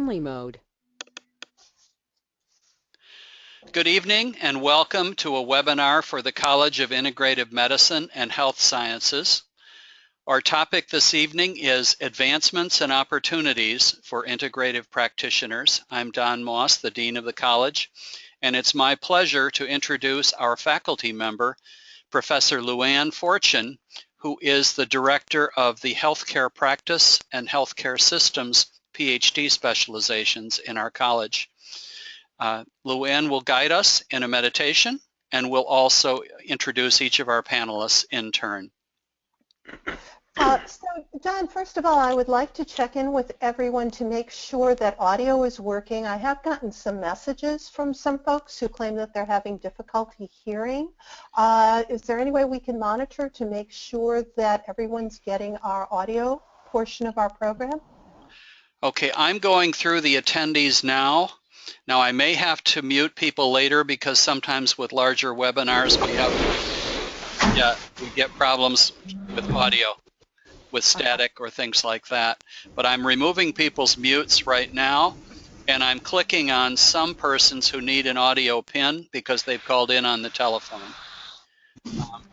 only mode. Good evening and welcome to a webinar for the College of Integrative Medicine and Health Sciences. Our topic this evening is Advancements and Opportunities for Integrative Practitioners. I'm Don Moss, the Dean of the College, and it's my pleasure to introduce our faculty member, Professor Luann Fortune, who is the Director of the Healthcare Practice and Healthcare Systems PhD specializations in our college. Luann will guide us in a meditation and will also introduce each of our panelists in turn. So, Don, first of all, I would like to check in with everyone to make sure that audio is working. I have gotten some messages from some folks who claim that they're having difficulty hearing. Is there any way we can monitor to make sure that everyone's getting our audio portion of our program? Okay, I'm going through the attendees now. Now, I may have to mute people later because sometimes with larger webinars we get problems with audio, with static or things like that. But I'm removing people's mutes right now, and I'm clicking on some persons who need an audio pin because they've called in on the telephone.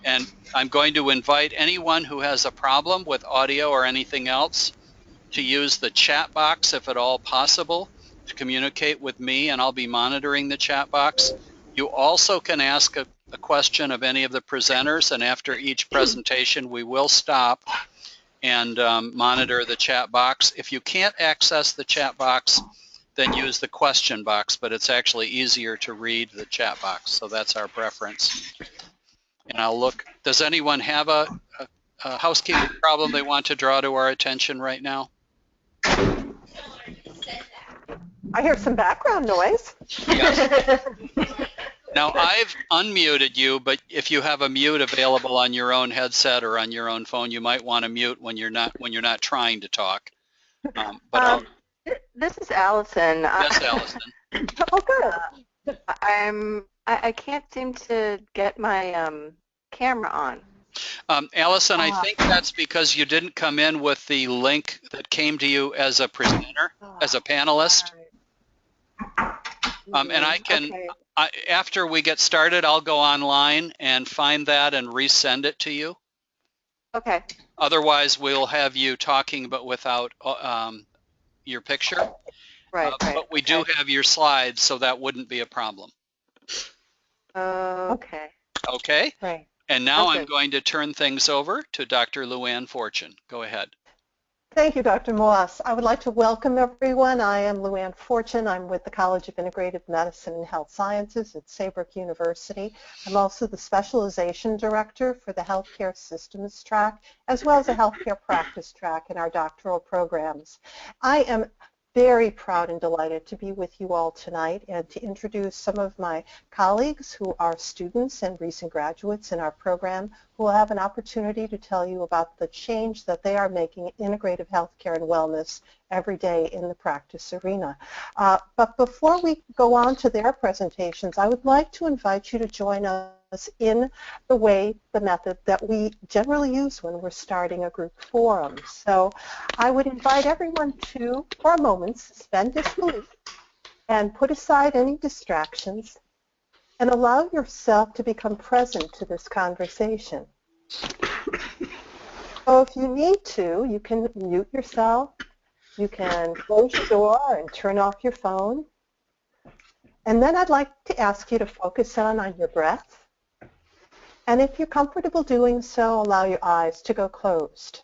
And I'm going to invite anyone who has a problem with audio or anything else to use the chat box if at all possible to communicate with me, and I'll be monitoring the chat box. You also can ask a question of any of the presenters, and after each presentation we will stop and monitor the chat box. If you can't access the chat box, then use the question box, but it's actually easier to read the chat box, so that's our preference. And I'll look, does anyone have a housekeeping problem they want to draw to our attention right now? I hear some background noise. Yes. Now, I've unmuted you, but if you have a mute available on your own headset or on your own phone, you might want to mute when you're not trying to talk. This is Allison. Yes, Allison. Oh, good. I can't seem to get my camera on. Allison, I think that's because you didn't come in with the link that came to you as a presenter, as a panelist. And I can, okay. After we get started, I'll go online and find that and resend it to you. Okay. Otherwise, we'll have you talking but without your picture. Right, right. But we do have your slides, so that wouldn't be a problem. Okay. Okay? Right. And now Okay. I'm going to turn things over to Dr. Luann Fortune. Go ahead. Thank you, Dr. Moss. I would like to welcome everyone. I am Luann Fortune. I'm with the College of Integrative Medicine and Health Sciences at Saybrook University. I'm also the Specialization Director for the Healthcare Systems track, as well as a Healthcare Practice track in our doctoral programs. I am very proud and delighted to be with you all tonight and to introduce some of my colleagues who are students and recent graduates in our program who will have an opportunity to tell you about the change that they are making in integrative healthcare and wellness every day in the practice arena. But before we go on to their presentations, I would like to invite you to join us in the method that we generally use when we're starting a group forum. So I would invite everyone to, for a moment, suspend disbelief and put aside any distractions and allow yourself to become present to this conversation. So if you need to, you can mute yourself, you can close your door and turn off your phone. And then I'd like to ask you to focus on your breath. And if you're comfortable doing so, allow your eyes to go closed.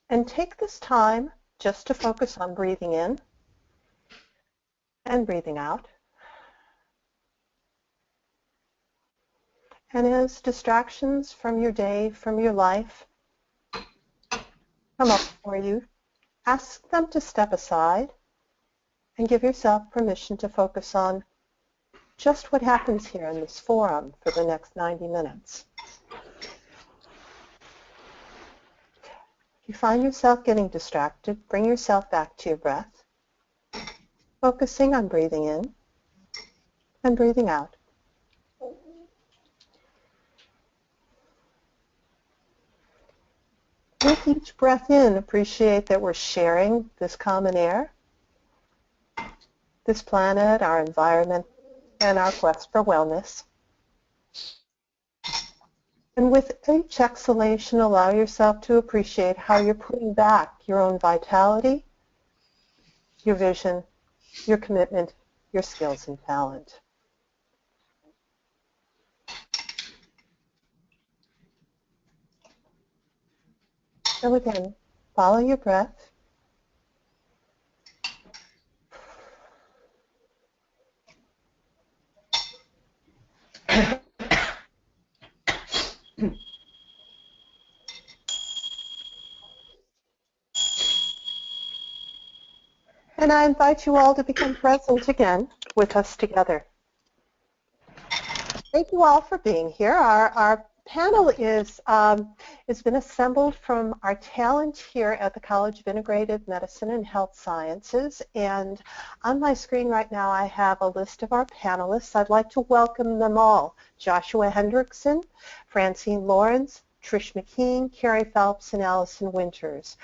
And take this time just to focus on breathing in and breathing out. And as distractions from your day, from your life, come up for you, ask them to step aside and give yourself permission to focus on just what happens here in this forum for the next 90 minutes. If you find yourself getting distracted, bring yourself back to your breath, focusing on breathing in and breathing out. With each breath in, appreciate that we're sharing this common air. this planet, our environment, and our quest for wellness. And with each exhalation, allow yourself to appreciate how you're putting back your own vitality, your vision, your commitment, your skills and talent. So again, follow your breath. And I invite you all to become present again with us together. Thank you all for being here. Our panel is has been assembled from our talent here at the College of Integrative Medicine and Health Sciences. And on my screen right now, I have a list of our panelists. I'd like to welcome them all: Joshua Hendrickson, Francine Lawrence, Trish McKean, Carrie Phelps, and Allison Winters.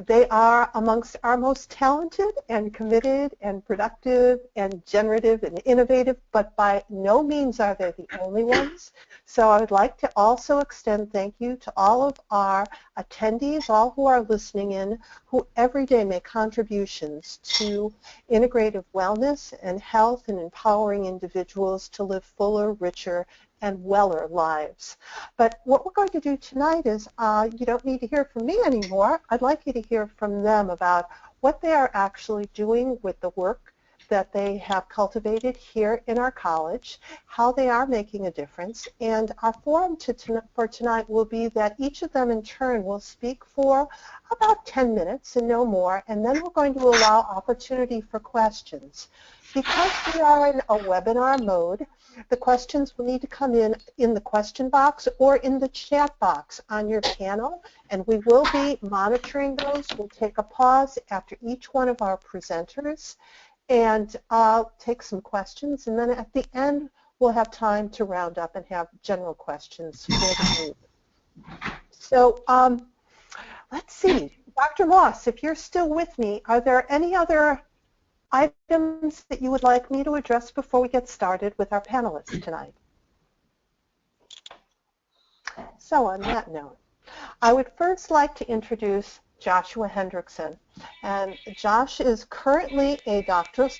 They are amongst our most talented and committed and productive and generative and innovative, but by no means are they the only ones. So I would like to also extend thank you to all of our attendees, all who are listening in, who every day make contributions to integrative wellness and health and empowering individuals to live fuller, richer, and weller lives. But what we're going to do tonight is you don't need to hear from me anymore. I'd like you to hear from them about what they are actually doing with the work that they have cultivated here in our college, how they are making a difference. And our forum for tonight will be that each of them in turn will speak for about 10 minutes and no more, and then we're going to allow opportunity for questions. Because we are in a webinar mode, the questions will need to come in the question box or in the chat box on your panel, and we will be monitoring those. We'll take a pause after each one of our presenters and take some questions, and then at the end we'll have time to round up and have general questions for the group. So let's see. Dr. Moss, if you're still with me, are there any other items that you would like me to address before we get started with our panelists tonight? So on that note, I would first like to introduce Joshua Hendrickson. And Josh is currently a doctoral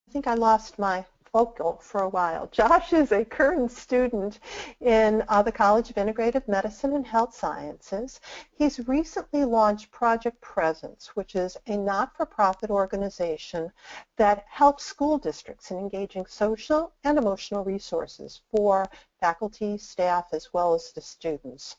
I think I lost my vocal for a while. Josh is a current student in the College of Integrative Medicine and Health Sciences. He's recently launched Project Presence, which is a not-for-profit organization that helps school districts in engaging social and emotional resources for faculty, staff, as well as the students.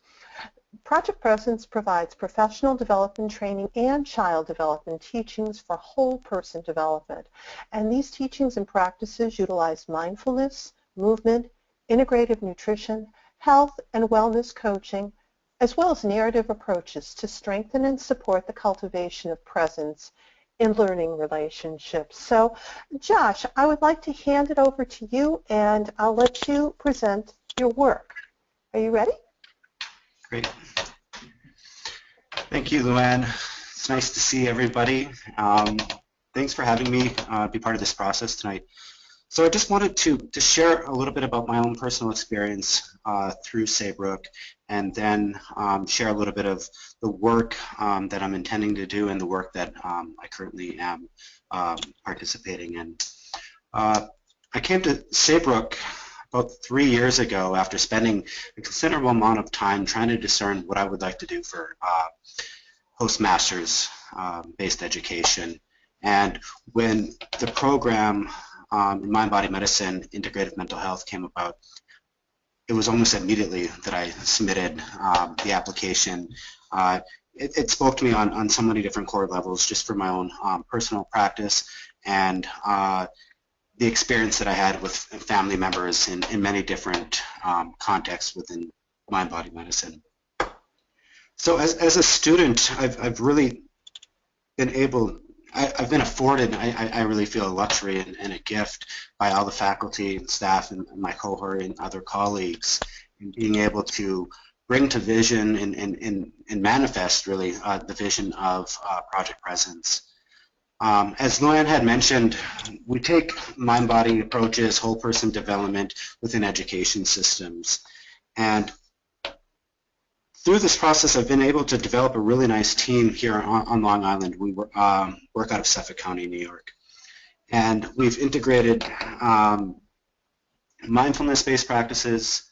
Project Presence provides professional development training and child development teachings for whole person development. And these teachings and practices utilize mindfulness, movement, integrative nutrition, health and wellness coaching, as well as narrative approaches to strengthen and support the cultivation of presence in learning relationships. So, Josh, I would like to hand it over to you, and I'll let you present your work. Are you ready? Great. Thank you, Luann. It's nice to see everybody. Thanks for having me be part of this process tonight. So I just wanted to share a little bit about my own personal experience through Saybrook, and then share a little bit of the work that I'm intending to do and the work that I currently am participating in. I came to Saybrook about 3 years ago after spending a considerable amount of time trying to discern what I would like to do for postmasters based education. And when the program in mind-body medicine, integrative mental health came about, it was almost immediately that I submitted the application. It spoke to me on so many different core levels, just for my own personal practice and the experience that I had with family members in many different contexts within mind-body medicine. So as a student, I've really been able, I've been afforded, I really feel a luxury and a gift by all the faculty and staff and my cohort and other colleagues in being able to bring to vision and manifest really the vision of Project Presence. As Luann had mentioned, we take mind-body approaches, whole person development within education systems. And through this process, I've been able to develop a really nice team here on Long Island. We work out of Suffolk County, New York. And we've integrated mindfulness-based practices,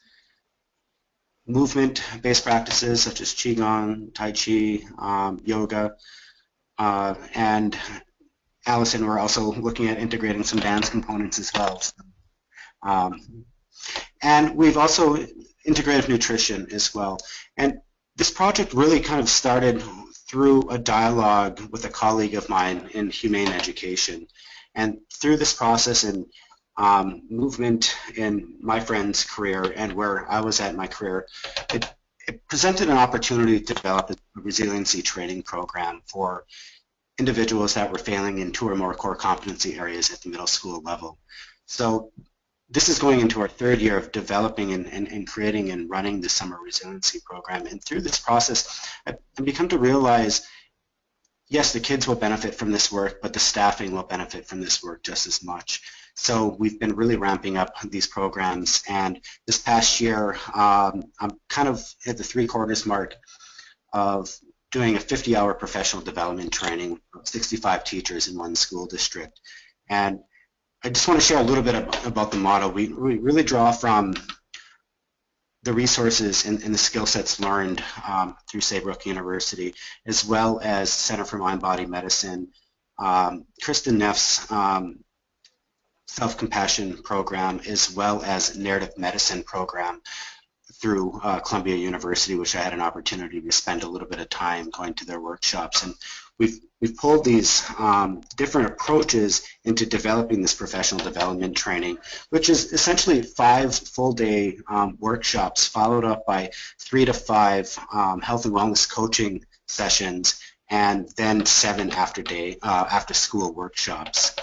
movement-based practices such as Qigong, Tai Chi, yoga, and Allison, we're also looking at integrating some dance components as well. And we've also integrative nutrition as well. And this project really kind of started through a dialogue with a colleague of mine in humane education. And through this process and movement in my friend's career and where I was at in my career, it presented an opportunity to develop a resiliency training program for individuals that were failing in 2 or more core competency areas at the middle school level. So this is going into our 3rd year of developing and creating and running the summer resiliency program. And through this process, I've become to realize, yes, the kids will benefit from this work, but the staffing will benefit from this work just as much. So we've been really ramping up these programs. And this past year, I'm kind of at the 3/4 mark of doing a 50-hour professional development training of 65 teachers in one school district. And I just want to share a little bit about the model. We really draw from the resources and the skill sets learned through Saybrook University, as well as Center for Mind-Body Medicine, Kristen Neff's self-compassion program, as well as narrative medicine program through Columbia University, which I had an opportunity to spend a little bit of time going to their workshops. And we've pulled these different approaches into developing this professional development training, which is essentially 5 full-day workshops followed up by 3 to 5 health and wellness coaching sessions, and then 7 after-school workshops.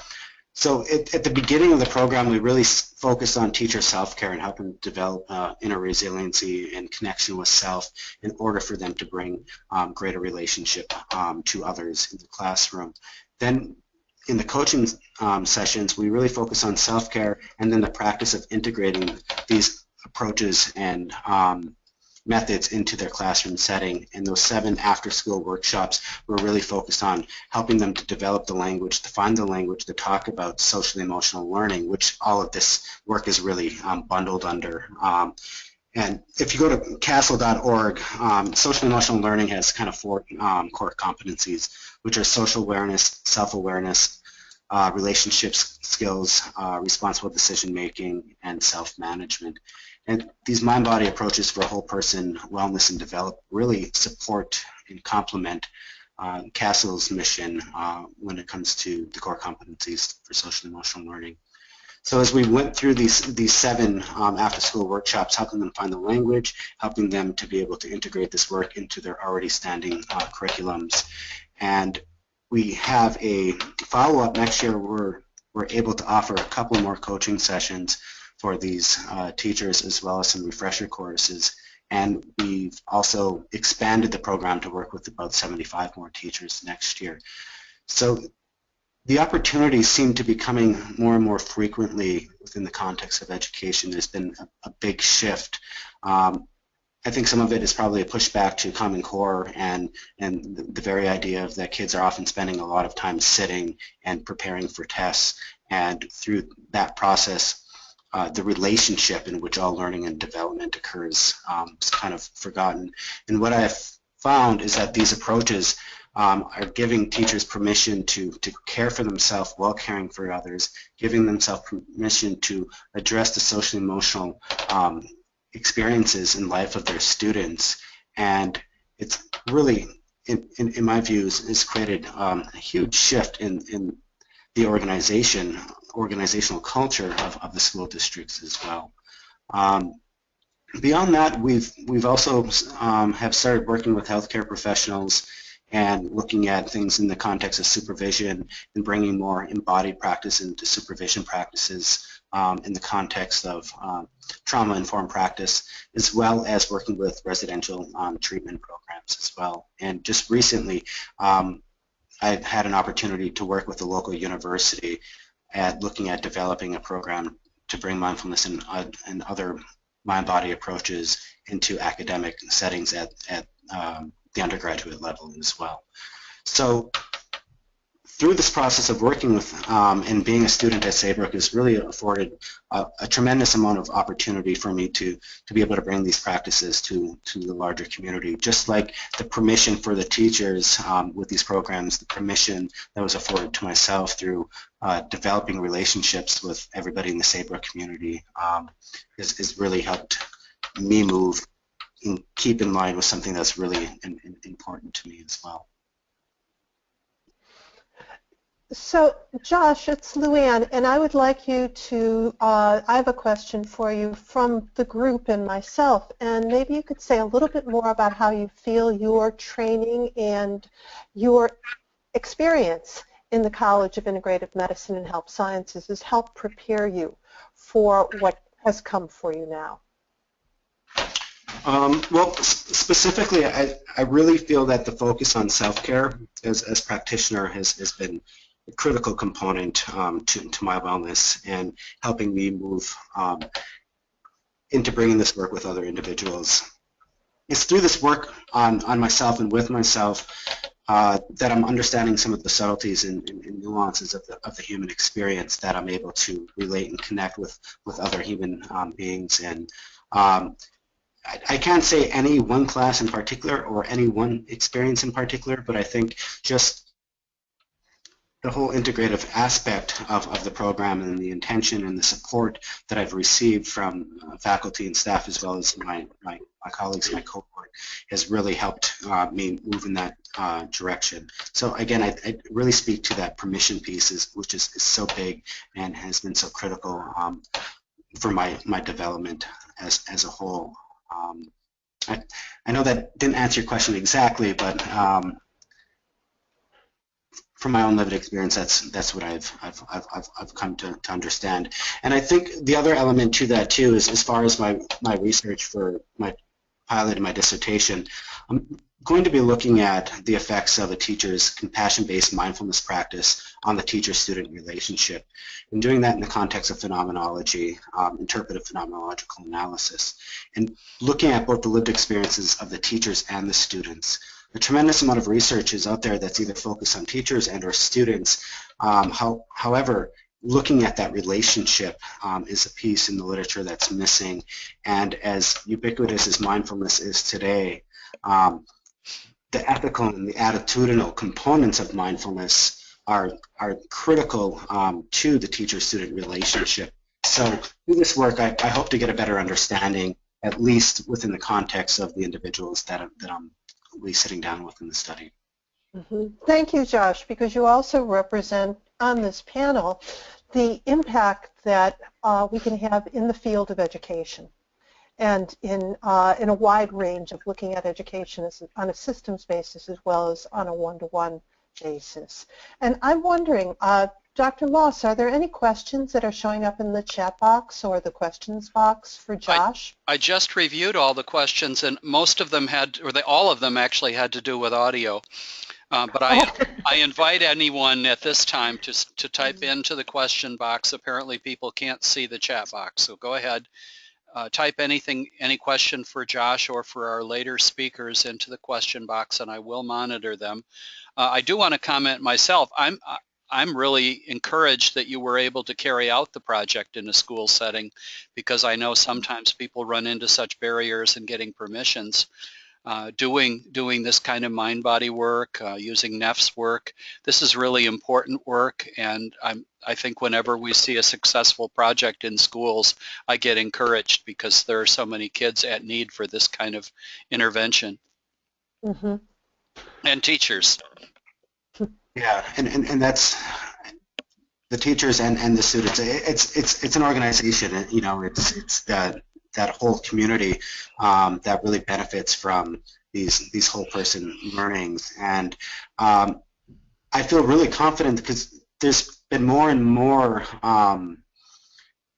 So at the beginning of the program, we really focused on teacher self-care and helping develop inner resiliency and connection with self in order for them to bring greater relationship to others in the classroom. Then in the coaching sessions, we really focus on self-care and then the practice of integrating these approaches and methods into their classroom setting. And those 7 after-school workshops were really focused on helping them to develop the language, to find the language, to talk about social emotional learning, which all of this work is really bundled under. And if you go to castle.org, social emotional learning has kind of 4 core competencies, which are social awareness, self-awareness, relationships skills, responsible decision-making, and self-management. And these mind-body approaches for whole person wellness and develop really support and complement CASTLE's mission when it comes to the core competencies for social emotional learning. So as we went through these 7 after-school workshops, helping them find the language, helping them to be able to integrate this work into their already standing curriculums. And we have a follow-up next year. We're able to offer a couple more coaching sessions for these teachers, as well as some refresher courses. And we've also expanded the program to work with about 75 more teachers next year. So the opportunities seem to be coming more and more frequently within the context of education. There's been a big shift. I think some of it is probably a pushback to Common Core and the very idea of that kids are often spending a lot of time sitting and preparing for tests. And through that process, the relationship in which all learning and development occurs is kind of forgotten. And what I've found is that these approaches are giving teachers permission to care for themselves while caring for others, giving themselves permission to address the social emotional experiences in life of their students. And it's really, in my views, has created a huge shift in the organizational culture of the school districts as well. Beyond that, we've also have started working with healthcare professionals and looking at things in the context of supervision and bringing more embodied practice into supervision practices in the context of trauma-informed practice, as well as working with residential treatment programs as well. And just recently, I've had an opportunity to work with a local university at looking at developing a program to bring mindfulness and other mind-body approaches into academic settings at the undergraduate level as well. So through this process of working with and being a student at Saybrook has really afforded a tremendous amount of opportunity for me to be able to bring these practices to the larger community. Just like the permission for the teachers with these programs, the permission that was afforded to myself through developing relationships with everybody in the Saybrook community has really helped me move and keep in line with something that's really important to me as well. So, Josh, it's Luann, and I would like you to, I have a question for you from the group and myself, and maybe you could say a little bit more about how you feel your training and your experience in the College of Integrative Medicine and Health Sciences has helped prepare you for what has come for you now. Well, specifically, I really feel that the focus on self-care as practitioner has been a critical component to my wellness and helping me move into bringing this work with other individuals. It's through this work on myself and with myself that I'm understanding some of the subtleties and nuances of the human experience, that I'm able to relate and connect with other human beings. And I can't say any one class in particular or any one experience in particular, but I think just the whole integrative aspect of the program and the intention and the support that I've received from faculty and staff, as well as my colleagues in my cohort, has really helped me move in that direction. So again, I really speak to that permission piece, which is so big and has been so critical for my development as a whole. I know that didn't answer your question exactly, but from my own lived experience, that's what I've come to understand. And I think the other element to that too is, as far as my research for my pilot and my dissertation, I'm going to be looking at the effects of a teacher's compassion-based mindfulness practice on the teacher-student relationship, and doing that in the context of phenomenology, interpretive phenomenological analysis, and looking at both the lived experiences of the teachers and the students. A tremendous amount of research is out there that's either focused on teachers and or students. However, looking at that relationship is a piece in the literature that's missing. And as ubiquitous as mindfulness is today, the ethical and the attitudinal components of mindfulness are critical to the teacher-student relationship. So through this work, I hope to get a better understanding, at least within the context of the individuals that I'm sitting down with in the study. Mm-hmm. Thank you, Josh, because you also represent on this panel the impact that we can have in the field of education, and in a wide range of looking at education on a systems basis as well as on a one-to-one basis. And I'm wondering, Dr. Moss, are there any questions that are showing up in the chat box or the questions box for Josh? I just reviewed all the questions, and most of them all of them actually had to do with audio. But I invite anyone at this time to type into the question box. Apparently people can't see the chat box, so go ahead. Type any question for Josh or for our later speakers into the question box, and I will monitor them. I do want to comment myself. I'm really encouraged that you were able to carry out the project in a school setting, because I know sometimes people run into such barriers in getting permissions. Doing this kind of mind-body work, using Neff's work, this is really important work, and I think whenever we see a successful project in schools, I get encouraged, because there are so many kids at need for this kind of intervention. Mm-hmm. And teachers. Yeah, and that's the teachers and the students. It's an organization, and it's that whole community that really benefits from these whole person learnings. And I feel really confident because there's been more and more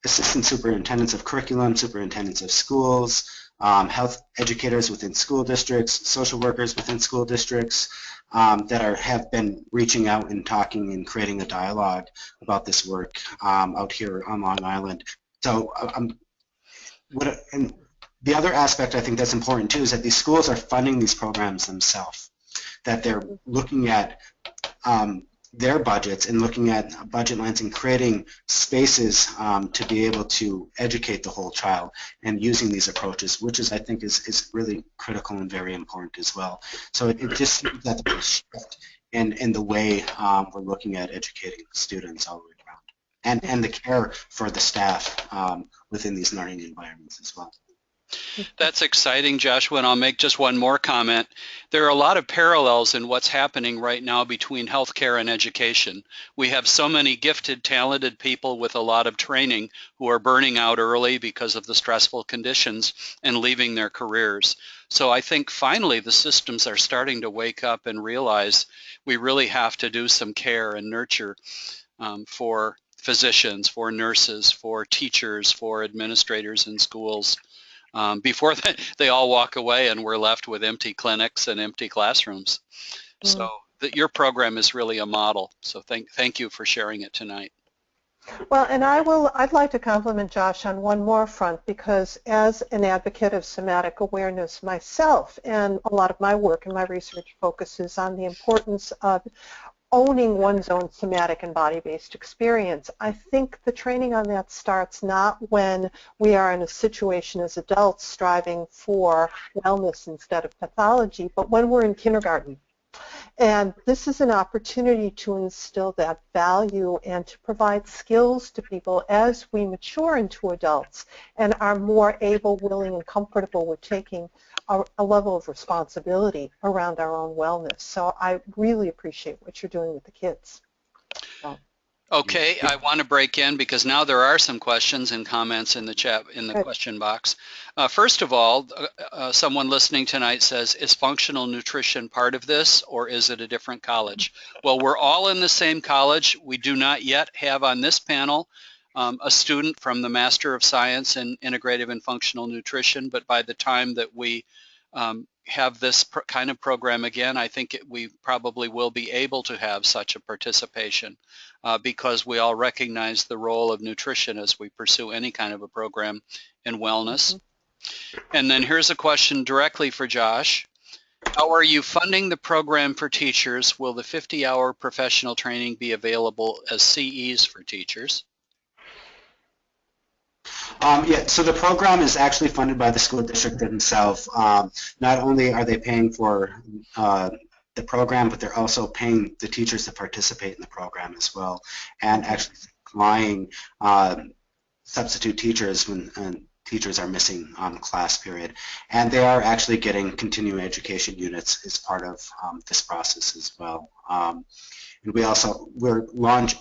assistant superintendents of curriculum, superintendents of schools, health educators within school districts, social workers within school districts that have been reaching out and talking and creating a dialogue about this work out here on Long Island. So and the other aspect I think that's important too is that these schools are funding these programs themselves, that they're looking at their budgets and looking at budget lines and creating spaces to be able to educate the whole child and using these approaches, which is I think is really critical and very important as well. So it just seems that there's a shift in the way we're looking at educating students all the way around, and the care for the staff within these learning environments as well. That's exciting, Joshua, and I'll make just one more comment. There are a lot of parallels in what's happening right now between healthcare and education. We have so many gifted, talented people with a lot of training who are burning out early because of the stressful conditions and leaving their careers. So I think finally the systems are starting to wake up and realize we really have to do some care and nurture for physicians, for nurses, for teachers, for administrators in schools. Before they all walk away and we're left with empty clinics and empty classrooms. So your program is really a model. So thank you for sharing it tonight. Well, and I'd like to compliment Josh on one more front, because as an advocate of somatic awareness myself, and a lot of my work and my research focuses on the importance of owning one's own somatic and body-based experience. I think the training on that starts not when we are in a situation as adults striving for wellness instead of pathology, but when we're in kindergarten. And this is an opportunity to instill that value and to provide skills to people as we mature into adults and are more able, willing, and comfortable with taking a level of responsibility around our own wellness. So I really appreciate what you're doing with the kids. So. Okay, I want to break in because now there are some questions and comments in the chat, in the question box. First of all, someone listening tonight says, is functional nutrition part of this, or is it a different college? Well, we're all in the same college. We do not yet have on this panel a student from the Master of Science in Integrative and Functional Nutrition, but by the time that we have this kind of program again, I think we probably will be able to have such a participation because we all recognize the role of nutrition as we pursue any kind of a program in wellness. And then here's a question directly for Josh. How are you funding the program for teachers? Will the 50-hour professional training be available as CEs for teachers? Yeah, so the program is actually funded by the school district themselves. Not only are they paying for the program, but they're also paying the teachers to participate in the program as well, and actually supplying substitute teachers when teachers are missing on the class period. And they are actually getting continuing education units as part of this process as well. And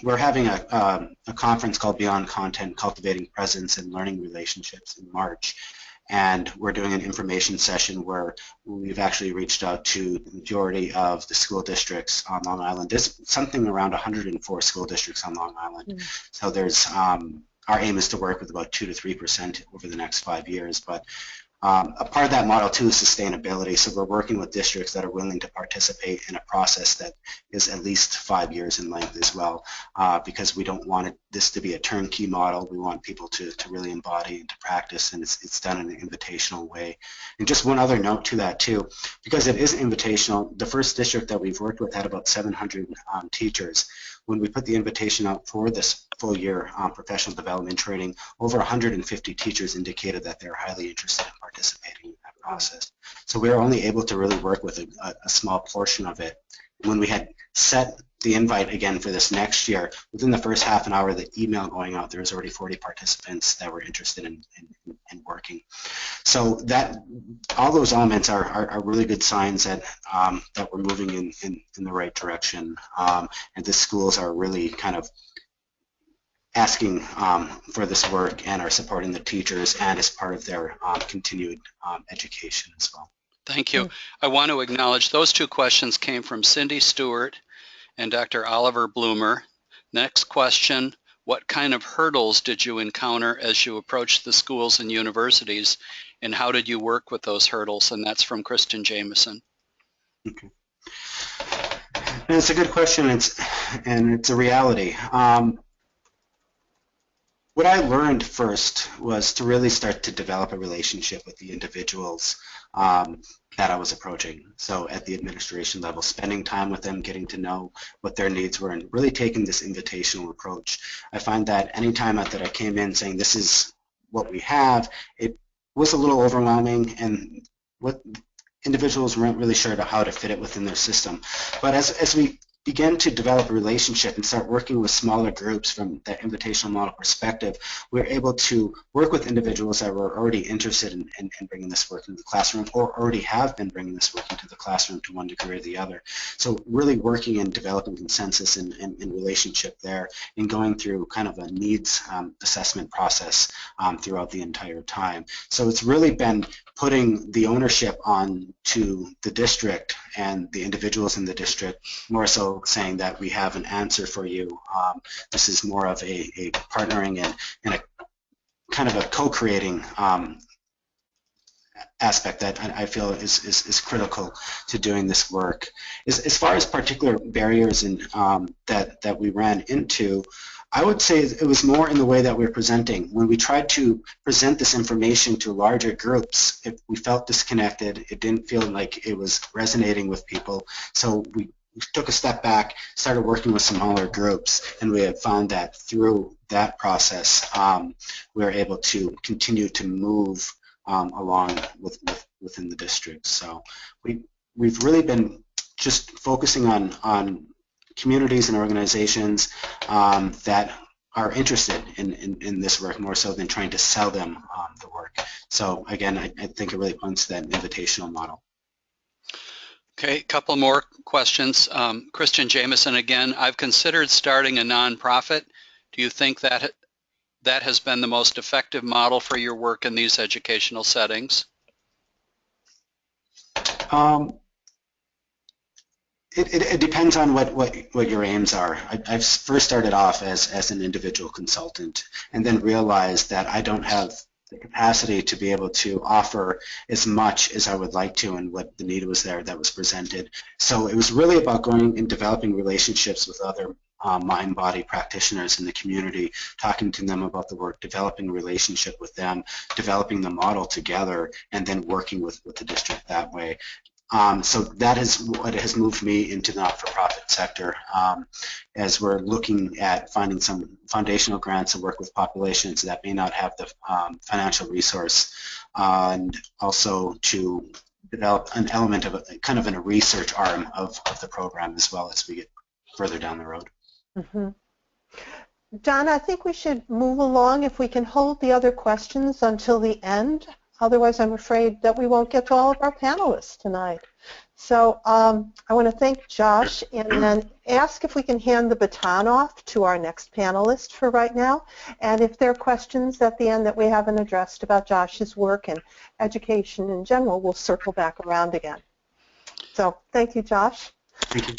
we're having a conference called Beyond Content, Cultivating Presence and Learning Relationships in March. And we're doing an information session where we've actually reached out to the majority of the school districts on Long Island. There's something around 104 school districts on Long Island. So there's our aim is to work with about 2 to 3% over the next 5 years. But a part of that model too is sustainability. So we're working with districts that are willing to participate in a process that is at least 5 years in length as well, because we don't want this to be a turnkey model. We want people to really embody and to practice, and it's done in an invitational way. And just one other note to that too, because it is invitational, the first district that we've worked with had about 700 teachers. When we put the invitation out for this full year professional development training, over 150 teachers indicated that they're highly interested in participating in that process. So we were only able to really work with a small portion of it. When we had set the invite again for this next year, within the first half an hour of the email going out, there was already 40 participants that were interested in working. So that all those elements are really good signs that that we're moving in the right direction, and the schools are really kind of asking for this work and are supporting the teachers and as part of their continued education as well. Thank you. I want to acknowledge those two questions came from Cindy Stewart and Dr. Oliver Bloomer. Next question, what kind of hurdles did you encounter as you approached the schools and universities, and how did you work with those hurdles? And that's from Kristen Jameson. Okay. And it's a good question, and it's a reality. What I learned first was to really start to develop a relationship with the individuals that I was approaching. So at the administration level, spending time with them, getting to know what their needs were, and really taking this invitational approach. I find that anytime that I came in saying this is what we have, it was a little overwhelming, and what individuals weren't really sure about how to fit it within their system. But as we begin to develop a relationship and start working with smaller groups from that invitational model perspective, we're able to work with individuals that were already interested in bringing this work into the classroom, or already have been bringing this work into the classroom to one degree or the other. So really working and developing consensus and relationship there, and going through kind of a needs assessment process throughout the entire time. So it's really been putting the ownership on to the district and the individuals in the district, more so saying that we have an answer for you. This is more of a partnering and a kind of a co-creating aspect that I feel is critical to doing this work. As far as particular barriers that we ran into, I would say it was more in the way that we were presenting. When we tried to present this information to larger groups, we felt disconnected. It didn't feel like it was resonating with people. So we took a step back, started working with smaller groups, and we have found that through that process, we were able to continue to move along within the district. So we've really been just focusing on communities and organizations that are interested in this work, more so than trying to sell them the work. So again, I think it really points to that invitational model. Okay, a couple more questions. Kristen Jameson again, I've considered starting a nonprofit. Do you think that has been the most effective model for your work in these educational settings? It depends on what your aims are. I first started off as an individual consultant, and then realized that I don't have the capacity to be able to offer as much as I would like to, and what the need was there that was presented. So it was really about going and developing relationships with other mind-body practitioners in the community, talking to them about the work, developing a relationship with them, developing the model together, and then working with the district that way. So that is what has moved me into the not-for-profit sector, as we're looking at finding some foundational grants to work with populations that may not have the financial resource, and also to develop an element of kind of a research arm of the program as well as we get further down the road. Mm-hmm. Donna, I think we should move along. If we can hold the other questions until the end. Otherwise, I'm afraid that we won't get to all of our panelists tonight. So I want to thank Josh, and then ask if we can hand the baton off to our next panelist for right now. And if there are questions at the end that we haven't addressed about Josh's work and education in general, we'll circle back around again. So thank you, Josh. Thank you.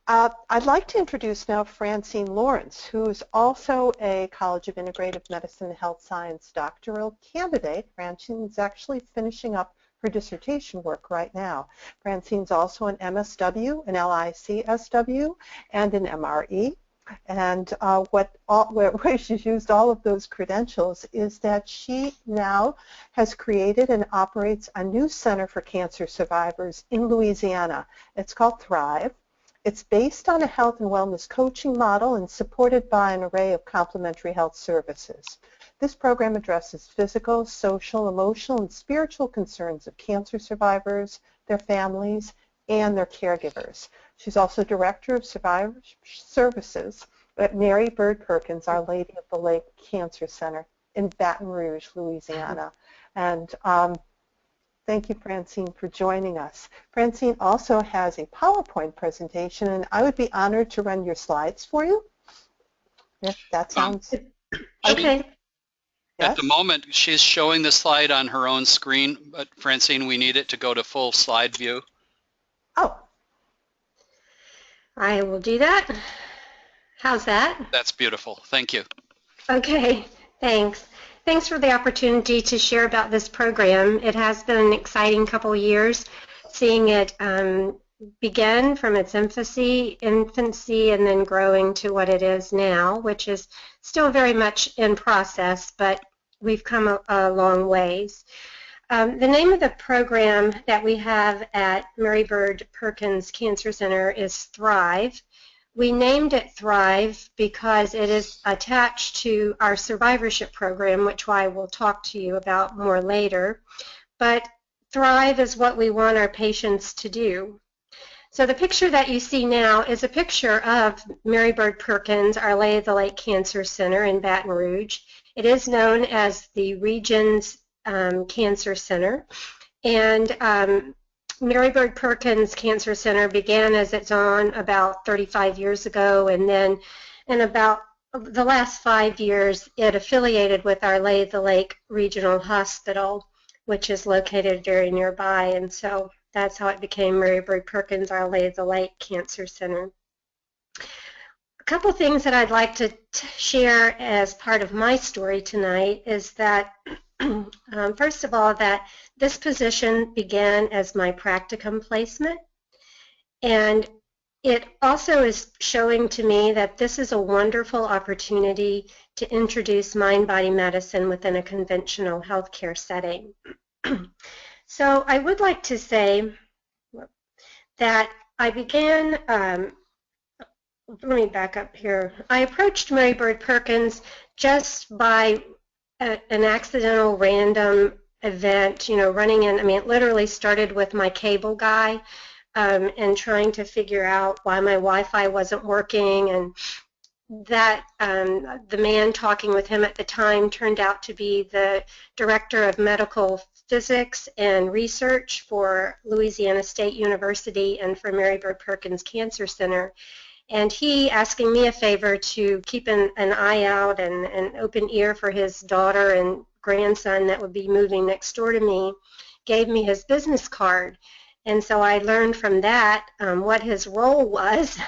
I'd like to introduce now Francine Lawrence, who is also a College of Integrative Medicine and Health Science doctoral candidate. Francine is actually finishing up her dissertation work right now. Francine's also an MSW, an LICSW, and an MRE. And where she's used all of those credentials is that she now has created and operates a new center for cancer survivors in Louisiana. It's called Thrive. It's based on a health and wellness coaching model and supported by an array of complementary health services. This program addresses physical, social, emotional, and spiritual concerns of cancer survivors, their families, and their caregivers. She's also Director of Survivor Services at Mary Bird Perkins, Our Lady of the Lake Cancer Center in Baton Rouge, Louisiana. And thank you, Francine, for joining us. Francine also has a PowerPoint presentation, and I would be honored to run your slides for you, if that sounds okay. At the moment, she's showing the slide on her own screen, but Francine, we need it to go to full slide view. Oh. I will do that. How's that? That's beautiful. Thank you. Okay, thanks. Thanks for the opportunity to share about this program. It has been an exciting couple years, seeing it begin from its infancy and then growing to what it is now, which is still very much in process, but we've come a long ways. The name of the program that we have at Mary Bird Perkins Cancer Center is Thrive. We named it Thrive because it is attached to our survivorship program, which I will talk to you about more later. But Thrive is what we want our patients to do. So the picture that you see now is a picture of Mary Bird Perkins, Our Lady of the Lake Cancer Center in Baton Rouge. It is known as the region's cancer center. And Mary Bird Perkins Cancer Center began as its own about 35 years ago, and then in about the last 5 years it affiliated with Our Lady of the Lake Regional Hospital, which is located very nearby, and so that's how it became Mary Bird Perkins Our Lady of the Lake Cancer Center. A couple things that I'd like to share as part of my story tonight is that first of all, that this position began as my practicum placement, and it also is showing to me that this is a wonderful opportunity to introduce mind-body medicine within a conventional healthcare setting. So I would like to say that I began, let me back up here. I approached Mary Bird Perkins just by an accidental random event, you know, running in. I mean, it literally started with my cable guy and trying to figure out why my Wi-Fi wasn't working, and that the man talking with him at the time turned out to be the director of medical physics and research for Louisiana State University and for Mary Bird Perkins Cancer Center. And he, asking me a favor to keep an eye out and an open ear for his daughter and grandson that would be moving next door to me, gave me his business card. And so I learned from that what his role was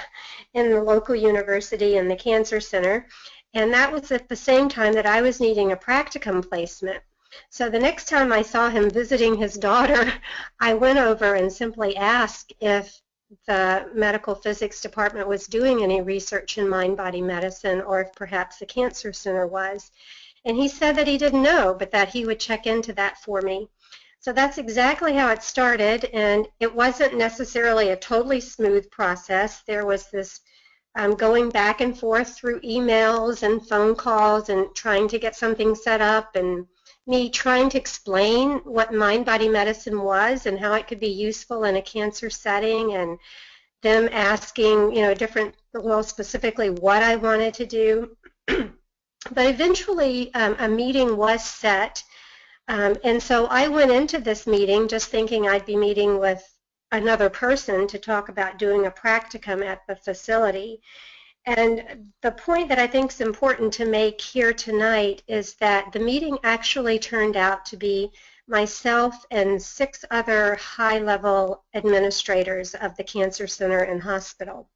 in the local university and the cancer center. And that was at the same time that I was needing a practicum placement. So the next time I saw him visiting his daughter, I went over and simply asked if the medical physics department was doing any research in mind-body medicine, or if perhaps the cancer center was. And he said that he didn't know, but that he would check into that for me. So that's exactly how it started, and it wasn't necessarily a totally smooth process. There was this going back and forth through emails and phone calls and trying to get something set up, and me trying to explain what mind-body medicine was and how it could be useful in a cancer setting, and them asking, you know, different, well, specifically what I wanted to do. But eventually a meeting was set, and so I went into this meeting just thinking I'd be meeting with another person to talk about doing a practicum at the facility. And the point that I think is important to make here tonight is that the meeting actually turned out to be myself and 6 other high-level administrators of the cancer center and hospital.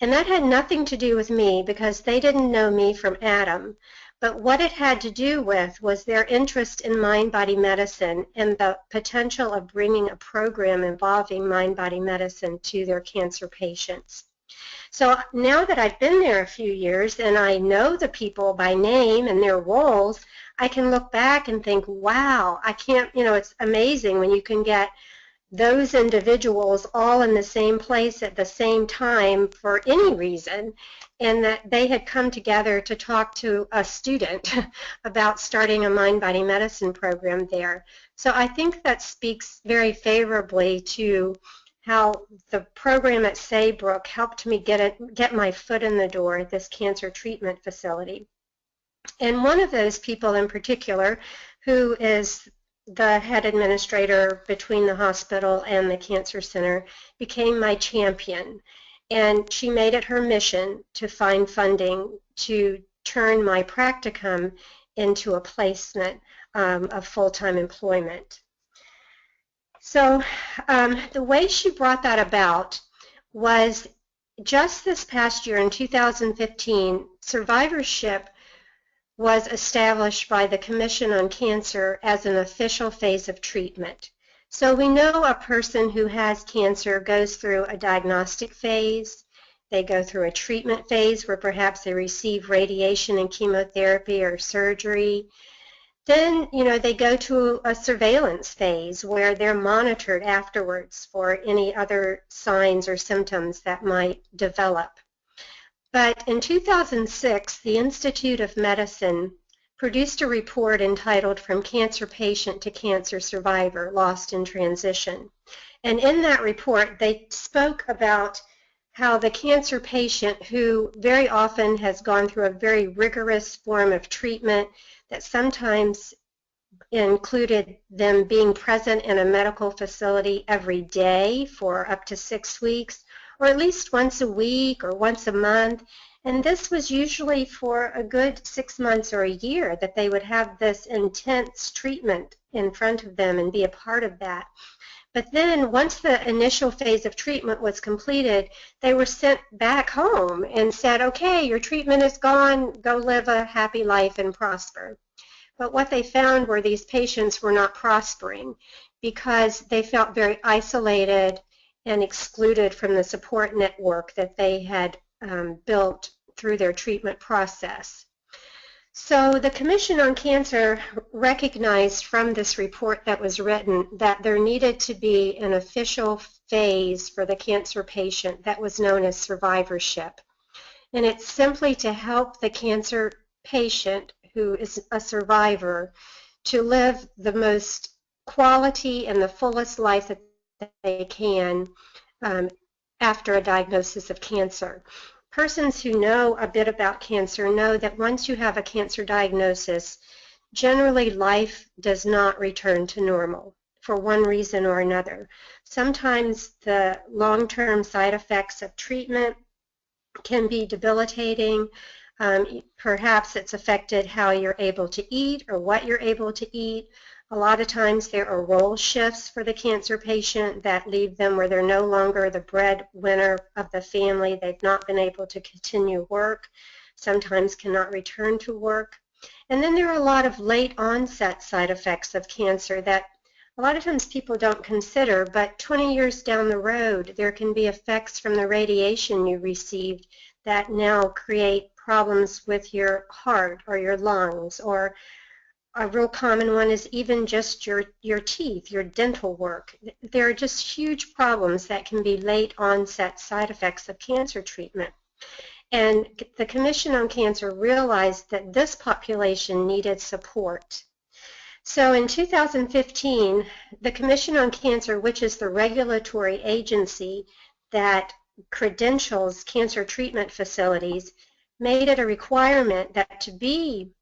And that had nothing to do with me because they didn't know me from Adam. But what it had to do with was their interest in mind-body medicine and the potential of bringing a program involving mind-body medicine to their cancer patients. So now that I've been there a few years and I know the people by name and their roles, I can look back and think, wow, I can't, you know, it's amazing when you can get those individuals all in the same place at the same time for any reason, and that they had come together to talk to a student about starting a mind-body medicine program there. So I think that speaks very favorably to how the program at Saybrook helped me get my foot in the door at this cancer treatment facility. And one of those people in particular, who is the head administrator between the hospital and the cancer center, became my champion. And she made it her mission to find funding to turn my practicum into a placement of full-time employment. So the way she brought that about was just this past year in 2015, survivorship was established by the Commission on Cancer as an official phase of treatment. So we know a person who has cancer goes through a diagnostic phase, they go through a treatment phase where perhaps they receive radiation and chemotherapy or surgery. Then, they go to a surveillance phase where they're monitored afterwards for any other signs or symptoms that might develop. But in 2006, the Institute of Medicine produced a report entitled From Cancer Patient to Cancer Survivor, Lost in Transition. And in that report, they spoke about how the cancer patient, who very often has gone through a very rigorous form of treatment that sometimes included them being present in a medical facility every day for up to 6 weeks, or at least once a week or once a month. And this was usually for a good 6 months or a year that they would have this intense treatment in front of them and be a part of that. But then once the initial phase of treatment was completed, they were sent back home and said, okay, your treatment is gone, go live a happy life and prosper. But what they found were these patients were not prospering because they felt very isolated and excluded from the support network that they had built through their treatment process. So the Commission on Cancer recognized from this report that was written that there needed to be an official phase for the cancer patient that was known as survivorship. And it's simply to help the cancer patient who is a survivor to live the most quality and the fullest life that they can after a diagnosis of cancer. Persons who know a bit about cancer know that once you have a cancer diagnosis, generally life does not return to normal for one reason or another. Sometimes the long-term side effects of treatment can be debilitating. Perhaps it's affected how you're able to eat or what you're able to eat. A lot of times there are role shifts for the cancer patient that leave them where they're no longer the breadwinner of the family. They've not been able to continue work, sometimes cannot return to work. And then there are a lot of late onset side effects of cancer that a lot of times people don't consider, but 20 years down the road there can be effects from the radiation you received that now create problems with your heart or your lungs, or a real common one is even just your teeth, your dental work. There are just huge problems that can be late onset side effects of cancer treatment. And the Commission on Cancer realized that this population needed support. So in 2015, the Commission on Cancer, which is the regulatory agency that credentials cancer treatment facilities, made it a requirement that to be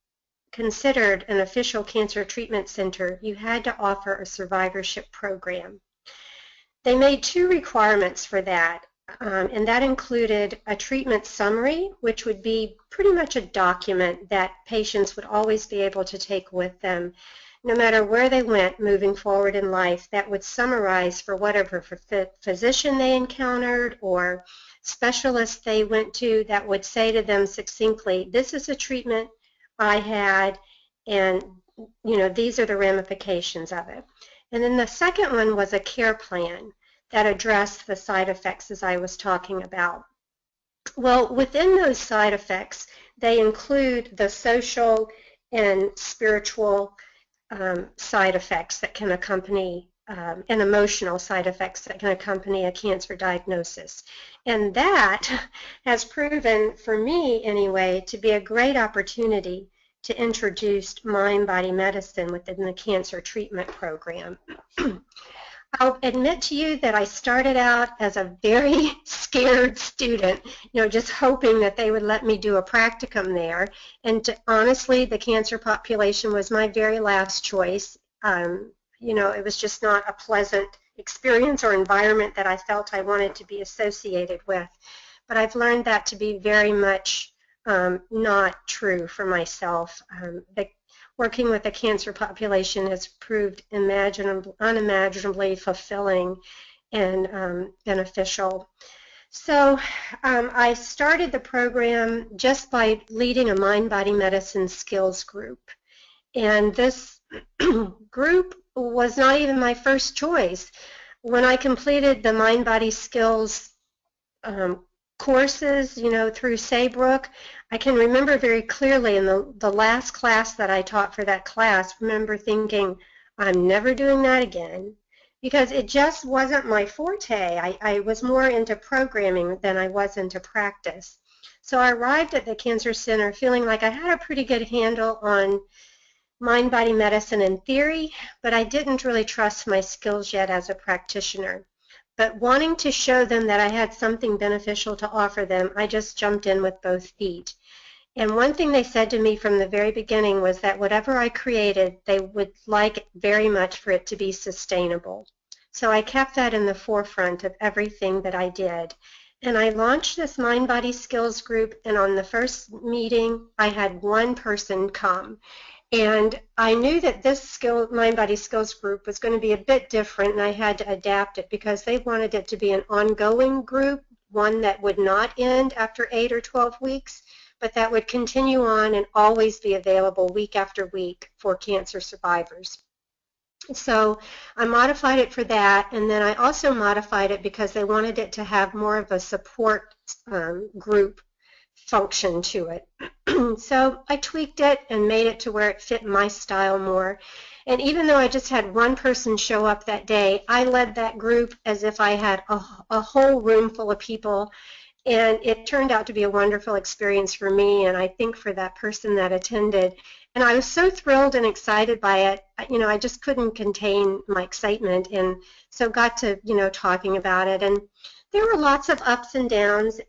considered an official cancer treatment center, you had to offer a survivorship program. They made 2 requirements for that, and that included a treatment summary, which would be pretty much a document that patients would always be able to take with them, no matter where they went moving forward in life, that would summarize for whatever physician they encountered or specialist they went to, that would say to them succinctly, this is a treatment I had, and these are the ramifications of it. And then the second one was a care plan that addressed the side effects as I was talking about. Well, within those side effects, they include the social and spiritual side effects that can accompany and emotional side effects that can accompany a cancer diagnosis. And that has proven, for me anyway, to be a great opportunity to introduce mind-body medicine within the cancer treatment program. I'll admit to you that I started out as a very scared student, just hoping that they would let me do a practicum there. And honestly, the cancer population was my very last choice. It was just not a pleasant experience or environment that I felt I wanted to be associated with. But I've learned that to be very much not true for myself. Working with the cancer population has proved unimaginably fulfilling and beneficial. So I started the program just by leading a mind-body medicine skills group. And this group was not even my first choice. When I completed the mind-body skills courses, through Saybrook, I can remember very clearly in the last class that I taught for that class, remember thinking, I'm never doing that again, because it just wasn't my forte. I was more into programming than I was into practice. So I arrived at the Cancer Center feeling like I had a pretty good handle on mind-body medicine in theory, but I didn't really trust my skills yet as a practitioner. But wanting to show them that I had something beneficial to offer them, I just jumped in with both feet. And one thing they said to me from the very beginning was that whatever I created, they would like very much for it to be sustainable. So I kept that in the forefront of everything that I did. And I launched this mind-body skills group, and on the first meeting, I had one person come. And I knew that this mind-body skills group was going to be a bit different, and I had to adapt it because they wanted it to be an ongoing group, one that would not end after 8 or 12 weeks, but that would continue on and always be available week after week for cancer survivors. So I modified it for that, and then I also modified it because they wanted it to have more of a support group function to it. So I tweaked it and made it to where it fit my style more. And even though I just had one person show up that day, I led that group as if I had a whole room full of people. And it turned out to be a wonderful experience for me, and I think for that person that attended. And I was so thrilled and excited by it, I just couldn't contain my excitement, and so got to, talking about it. And there were lots of ups and downs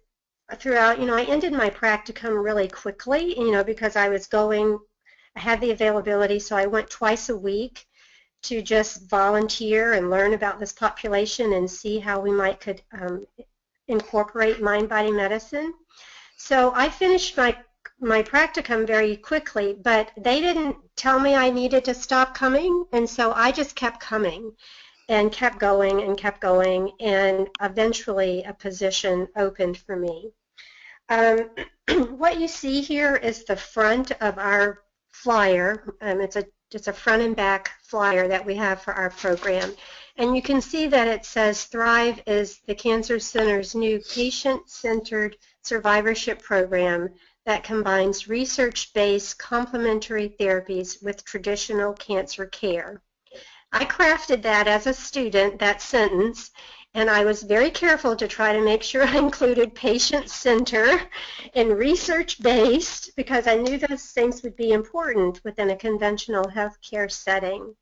throughout. I ended my practicum really quickly, because I had the availability, so I went twice a week to just volunteer and learn about this population and see how we could incorporate mind-body medicine. So I finished my practicum very quickly, but they didn't tell me I needed to stop coming, and so I just kept coming and kept going, and eventually a position opened for me. What you see here is the front of our flyer. It's a front and back flyer that we have for our program. And you can see that it says Thrive is the Cancer Center's new patient-centered survivorship program that combines research-based complementary therapies with traditional cancer care. I crafted that as a student, that sentence, and I was very careful to try to make sure I included patient-centered and research-based, because I knew those things would be important within a conventional healthcare setting.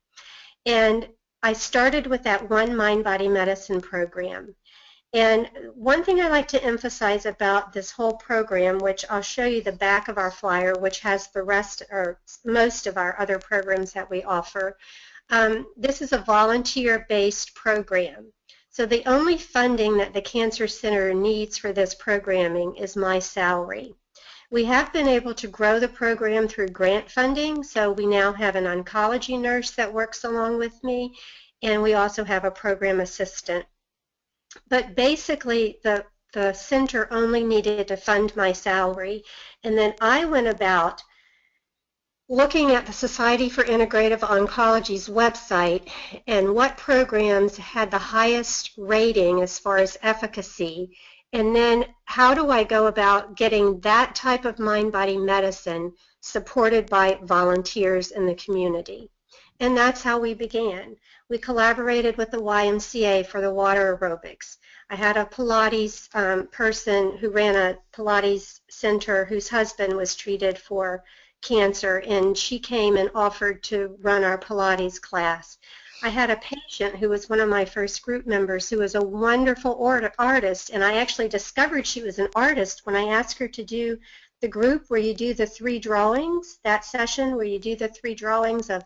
And I started with that one mind-body medicine program. And one thing I like to emphasize about this whole program, which I'll show you the back of our flyer, which has the rest or most of our other programs that we offer. This is a volunteer-based program. So the only funding that the Cancer Center needs for this programming is my salary. We have been able to grow the program through grant funding, so we now have an oncology nurse that works along with me, and we also have a program assistant. But basically, the center only needed to fund my salary, and then I went about looking at the Society for Integrative Oncology's website and what programs had the highest rating as far as efficacy, and then how do I go about getting that type of mind-body medicine supported by volunteers in the community. And that's how we began. We collaborated with the YMCA for the water aerobics. I had a Pilates person who ran a Pilates center whose husband was treated for cancer, and she came and offered to run our Pilates class. I had a patient who was one of my first group members who was a wonderful artist, and I actually discovered she was an artist when I asked her to do the group where you do the 3 drawings, that session where you do the 3 drawings of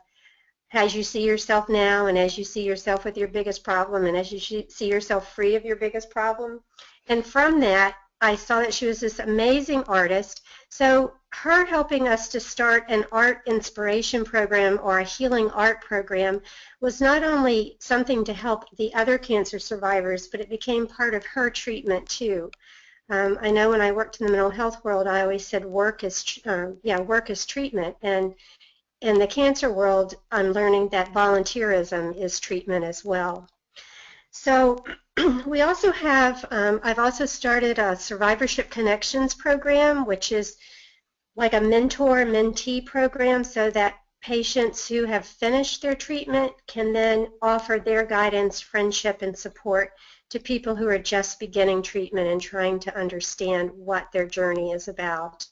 as you see yourself now, and as you see yourself with your biggest problem, and as you see yourself free of your biggest problem. And from that, I saw that she was this amazing artist. So her helping us to start an art inspiration program or a healing art program was not only something to help the other cancer survivors, but it became part of her treatment too. I know when I worked in the mental health world, I always said work is treatment, and in the cancer world, I'm learning that volunteerism is treatment as well. So we also have, I've also started a Survivorship Connections program, which is like a mentor-mentee program so that patients who have finished their treatment can then offer their guidance, friendship, and support to people who are just beginning treatment and trying to understand what their journey is about.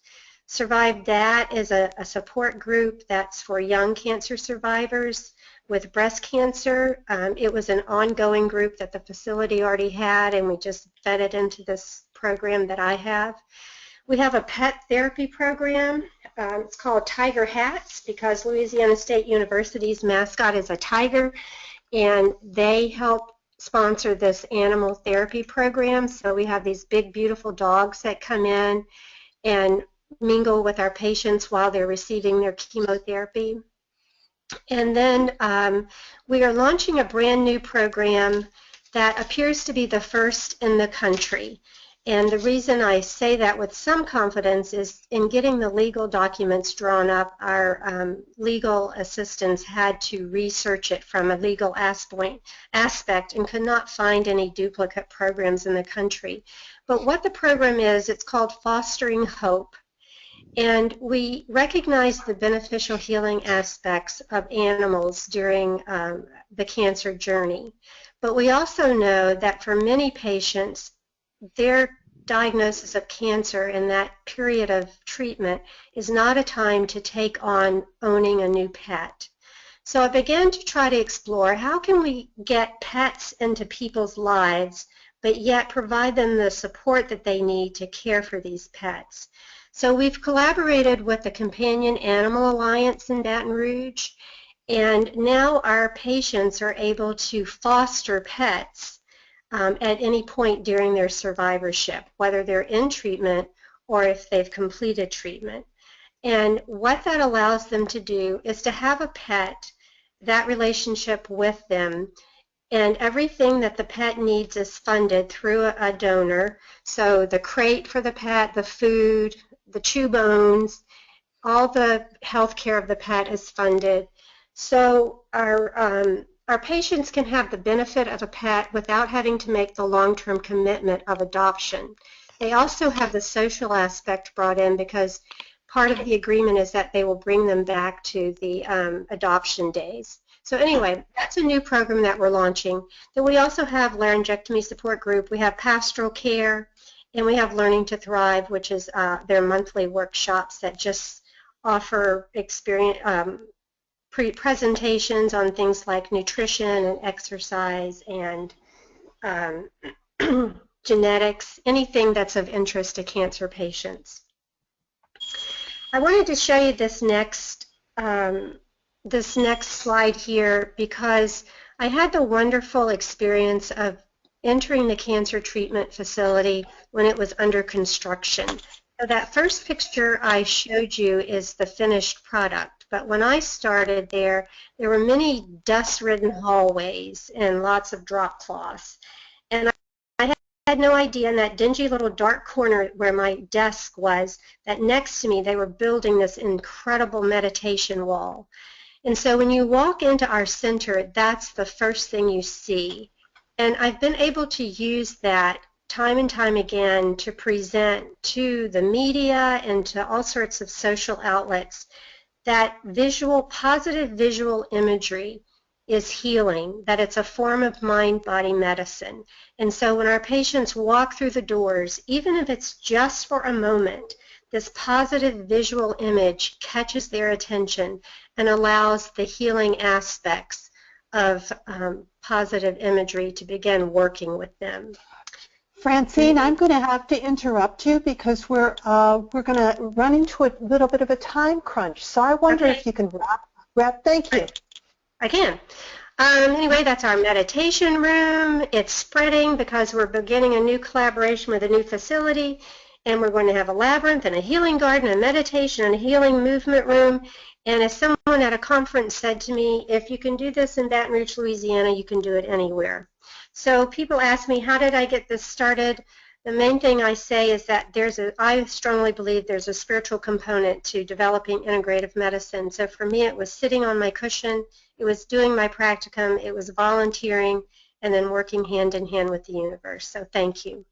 Survive That is a support group that's for young cancer survivors with breast cancer. It was an ongoing group that the facility already had, and we just fed it into this program that I have. We have a pet therapy program. It's called Tiger Hats because Louisiana State University's mascot is a tiger, and they help sponsor this animal therapy program. So we have these big, beautiful dogs that come in and mingle with our patients while they're receiving their chemotherapy. And then we are launching a brand new program that appears to be the first in the country. And the reason I say that with some confidence is in getting the legal documents drawn up, our legal assistants had to research it from a legal aspect and could not find any duplicate programs in the country. But what the program is, it's called Fostering Hope. And we recognize the beneficial healing aspects of animals during the cancer journey. But we also know that for many patients, their diagnosis of cancer in that period of treatment is not a time to take on owning a new pet. So I began to try to explore how can we get pets into people's lives but yet provide them the support that they need to care for these pets. So we've collaborated with the Companion Animal Alliance in Baton Rouge, and now our patients are able to foster pets at any point during their survivorship, whether they're in treatment or if they've completed treatment. And what that allows them to do is to have a pet, that relationship with them, and everything that the pet needs is funded through a donor. So the crate for the pet, the food, the chew bones, all the health care of the pet is funded. So our patients can have the benefit of a pet without having to make the long-term commitment of adoption. They also have the social aspect brought in because part of the agreement is that they will bring them back to the adoption days. So anyway, that's a new program that we're launching. Then we also have laryngectomy support group. We have pastoral care, and we have Learning to Thrive, which is their monthly workshops that just offer presentations on things like nutrition and exercise and genetics, anything that's of interest to cancer patients. I wanted to show you this next slide here because I had the wonderful experience of entering the cancer treatment facility when it was under construction. So that first picture I showed you is the finished product, but when I started there were many dust-ridden hallways and lots of drop cloths. And I had no idea in that dingy little dark corner where my desk was that next to me they were building this incredible meditation wall. And so when you walk into our center, that's the first thing you see. And I've been able to use that time and time again to present to the media and to all sorts of social outlets that positive visual imagery is healing, that it's a form of mind-body medicine. And so when our patients walk through the doors, even if it's just for a moment, this positive visual image catches their attention and allows the healing aspects of positive imagery to begin working with them. Francine, I'm going to have to interrupt you because we're going to run into a little bit of a time crunch. So I wonder if you can wrap. Thank you. I can. Anyway, that's our meditation room. It's spreading because we're beginning a new collaboration with a new facility, and we're going to have a labyrinth and a healing garden, a meditation and a healing movement room. And as someone at a conference said to me, if you can do this in Baton Rouge, Louisiana, you can do it anywhere. So people ask me, how did I get this started? The main thing I say is that I strongly believe there's a spiritual component to developing integrative medicine. So for me, it was sitting on my cushion, it was doing my practicum, it was volunteering, and then working hand in hand with the universe. So thank you.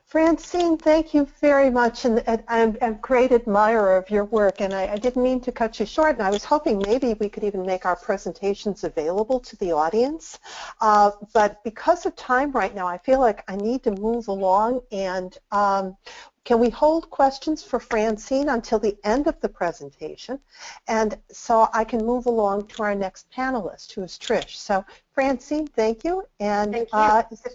Francine, thank you very much, and I'm a great admirer of your work, and I didn't mean to cut you short, and I was hoping maybe we could even make our presentations available to the audience, but because of time right now, I feel like I need to move along, and can we hold questions for Francine until the end of the presentation, and so I can move along to our next panelist, who is Trish. So Francine, thank you, and Thank you.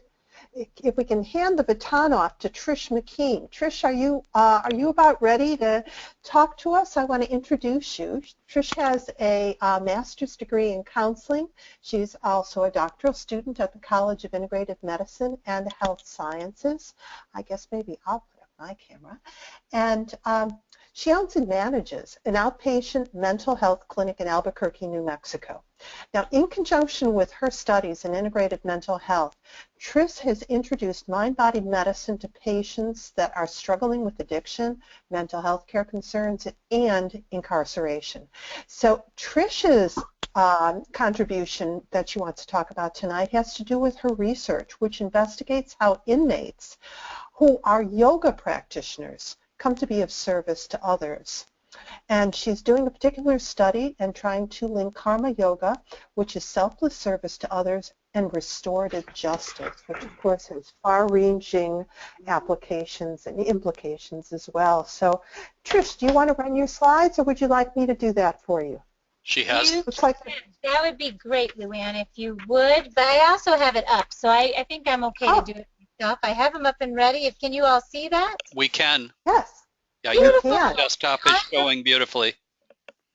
If we can hand the baton off to Trish McKean. Trish, are you about ready to talk to us? I want to introduce you. Trish has a master's degree in counseling. She's also a doctoral student at the College of Integrative Medicine and Health Sciences. I guess maybe I'll put up my camera. And she owns and manages an outpatient mental health clinic in Albuquerque, New Mexico. Now, in conjunction with her studies in integrative mental health, Trish has introduced mind-body medicine to patients that are struggling with addiction, mental health care concerns, and incarceration. So Trish's contribution that she wants to talk about tonight has to do with her research, which investigates how inmates who are yoga practitioners come to be of service to others. And she's doing a particular study and trying to link karma yoga, which is selfless service to others, and restorative justice, which of course has far-reaching applications and implications as well. So Trish, do you want to run your slides, or would you like me to do that for you? She has. Looks like that would be great, Luann, if you would, but I also have it up, so I think I'm okay to do it myself. I have them up and ready. Can you all see that? We can. Yes. Yeah, your can. desktop is showing beautifully.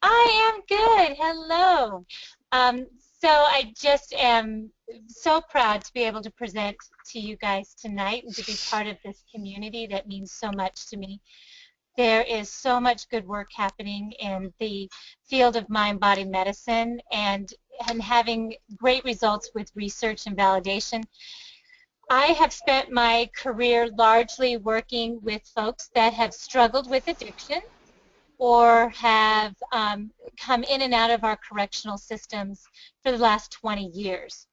I am good. Hello. So I just am so proud to be able to present to you guys tonight and to be part of this community that means so much to me. There is so much good work happening in the field of mind-body medicine and having great results with research and validation. I have spent my career largely working with folks that have struggled with addiction or have come in and out of our correctional systems for the last 20 years.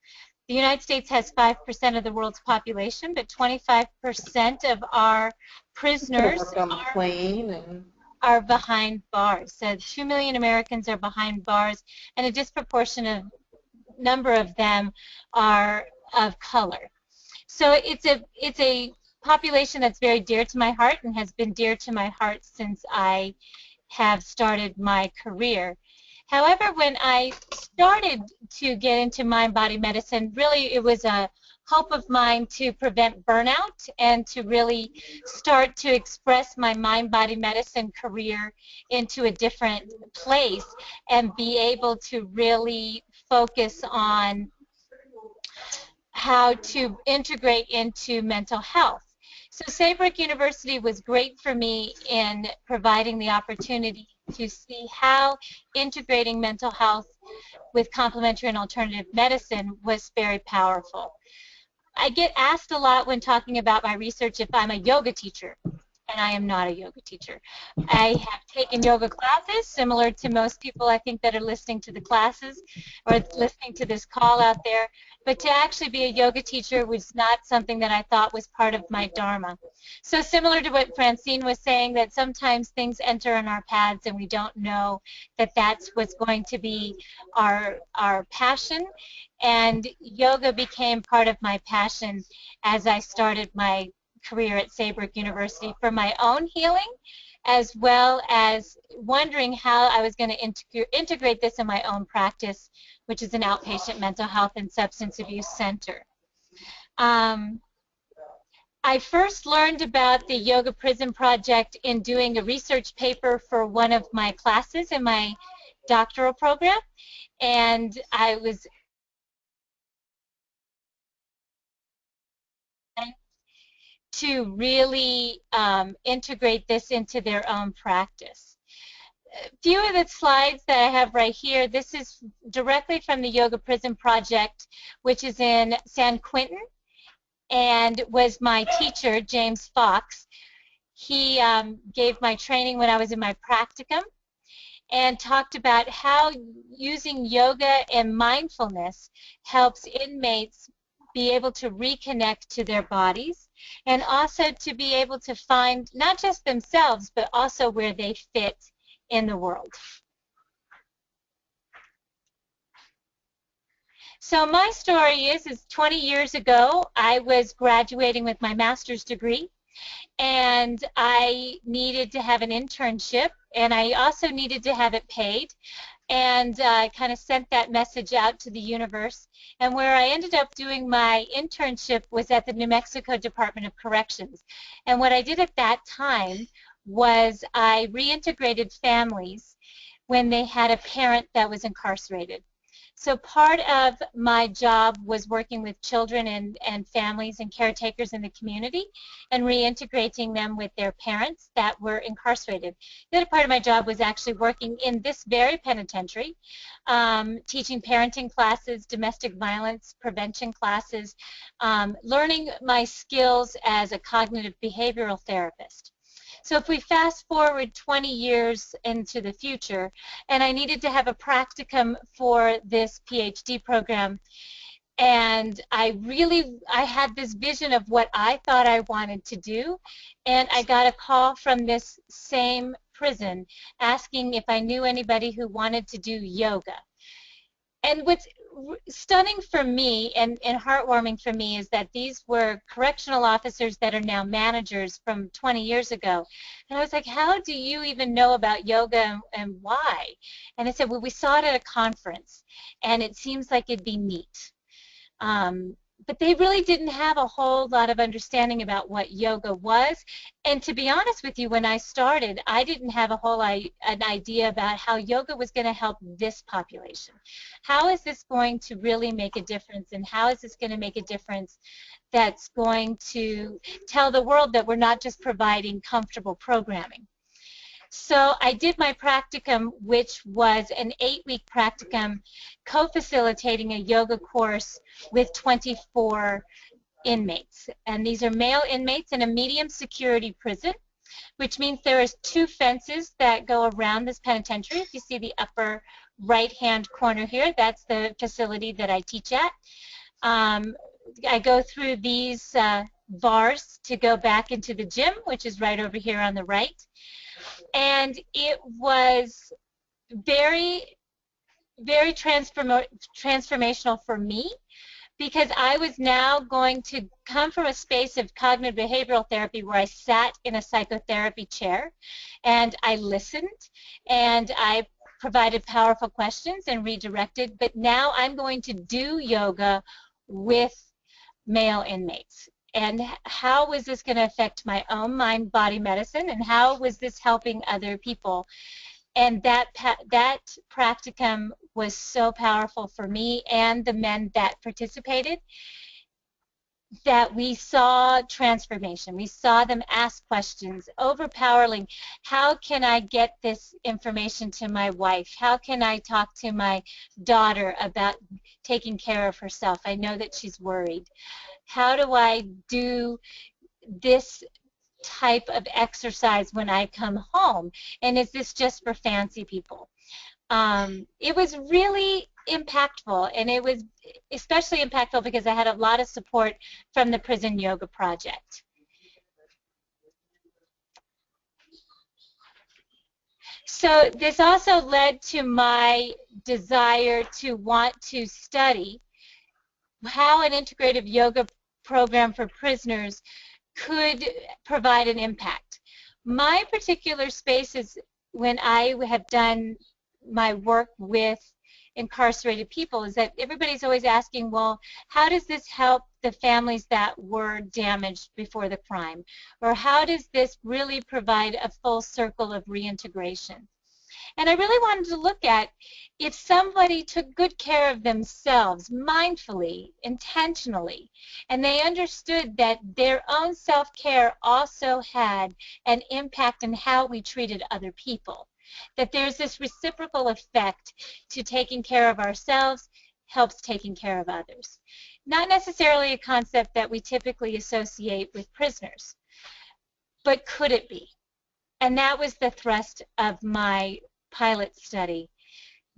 The United States has 5% of the world's population, but 25% of our prisoners are behind bars. So 2 million Americans are behind bars, and a disproportionate number of them are of color. So it's a population that's very dear to my heart and has been dear to my heart since I have started my career. However, when I started to get into mind-body medicine, really it was a hope of mine to prevent burnout and to really start to express my mind-body medicine career into a different place and be able to really focus on how to integrate into mental health. So Saybrook University was great for me in providing the opportunity to see how integrating mental health with complementary and alternative medicine was very powerful. I get asked a lot when talking about my research if I'm a yoga teacher, and I am not a yoga teacher. I have taken yoga classes, similar to most people I think that are listening to the classes or listening to this call out there, but to actually be a yoga teacher was not something that I thought was part of my dharma. So similar to what Francine was saying, that sometimes things enter in our paths and we don't know that that's what's going to be our passion, and yoga became part of my passion as I started my career at Saybrook University for my own healing, as well as wondering how I was going to integrate this in my own practice, which is an outpatient mental health and substance abuse center. I first learned about the Yoga Prison Project in doing a research paper for one of my classes in my doctoral program, and I was to really integrate this into their own practice. A few of the slides that I have right here, this is directly from the Yoga Prison Project, which is in San Quentin, and was my teacher, James Fox. He gave my training when I was in my practicum and talked about how using yoga and mindfulness helps inmates be able to reconnect to their bodies and also to be able to find not just themselves but also where they fit in the world. So my story is 20 years ago I was graduating with my master's degree, and I needed to have an internship, and I also needed to have it paid. And I kind of sent that message out to the universe. And where I ended up doing my internship was at the New Mexico Department of Corrections. And what I did at that time was I reintegrated families when they had a parent that was incarcerated. So part of my job was working with children and families and caretakers in the community and reintegrating them with their parents that were incarcerated. The other part of my job was actually working in this very penitentiary, teaching parenting classes, domestic violence prevention classes, learning my skills as a cognitive behavioral therapist. So if we fast forward 20 years into the future, and I needed to have a practicum for this PhD program, and I had this vision of what I thought I wanted to do, and I got a call from this same prison asking if I knew anybody who wanted to do yoga. And what's stunning for me and heartwarming for me is that these were correctional officers that are now managers from 20 years ago. And I was like, how do you even know about yoga and why? And they said, well, we saw it at a conference, and it seems like it'd be neat. But they really didn't have a whole lot of understanding about what yoga was. And to be honest with you, when I started, I didn't have an idea about how yoga was going to help this population. How is this going to really make a difference, and how is this going to make a difference that's going to tell the world that we're not just providing comfortable programming? So I did my practicum, which was an 8-week practicum, co-facilitating a yoga course with 24 inmates. And these are male inmates in a medium security prison, which means there is 2 fences that go around this penitentiary. If you see the upper right-hand corner here, that's the facility that I teach at. I go through these bars to go back into the gym, which is right over here on the right. And it was very, very transformational for me, because I was now going to come from a space of cognitive behavioral therapy where I sat in a psychotherapy chair and I listened and I provided powerful questions and redirected, but now I'm going to do yoga with male inmates. And how was this going to affect my own mind-body medicine, and how was this helping other people? And that practicum was so powerful for me and the men that participated, that we saw transformation. We saw them ask questions, overpowering. How can I get this information to my wife? How can I talk to my daughter about taking care of herself? I know that she's worried. How do I do this type of exercise when I come home? And is this just for fancy people? It was really impactful, and it was especially impactful because I had a lot of support from the Prison Yoga Project. So this also led to my desire to want to study how an integrative yoga program for prisoners could provide an impact. My particular space is when I have done my work with incarcerated people, is that everybody's always asking, well, how does this help the families that were damaged before the crime? Or how does this really provide a full circle of reintegration? And I really wanted to look at if somebody took good care of themselves mindfully, intentionally, and they understood that their own self-care also had an impact on how we treated other people. That there's this reciprocal effect to taking care of ourselves helps taking care of others. Not necessarily a concept that we typically associate with prisoners, but could it be? And that was the thrust of my pilot study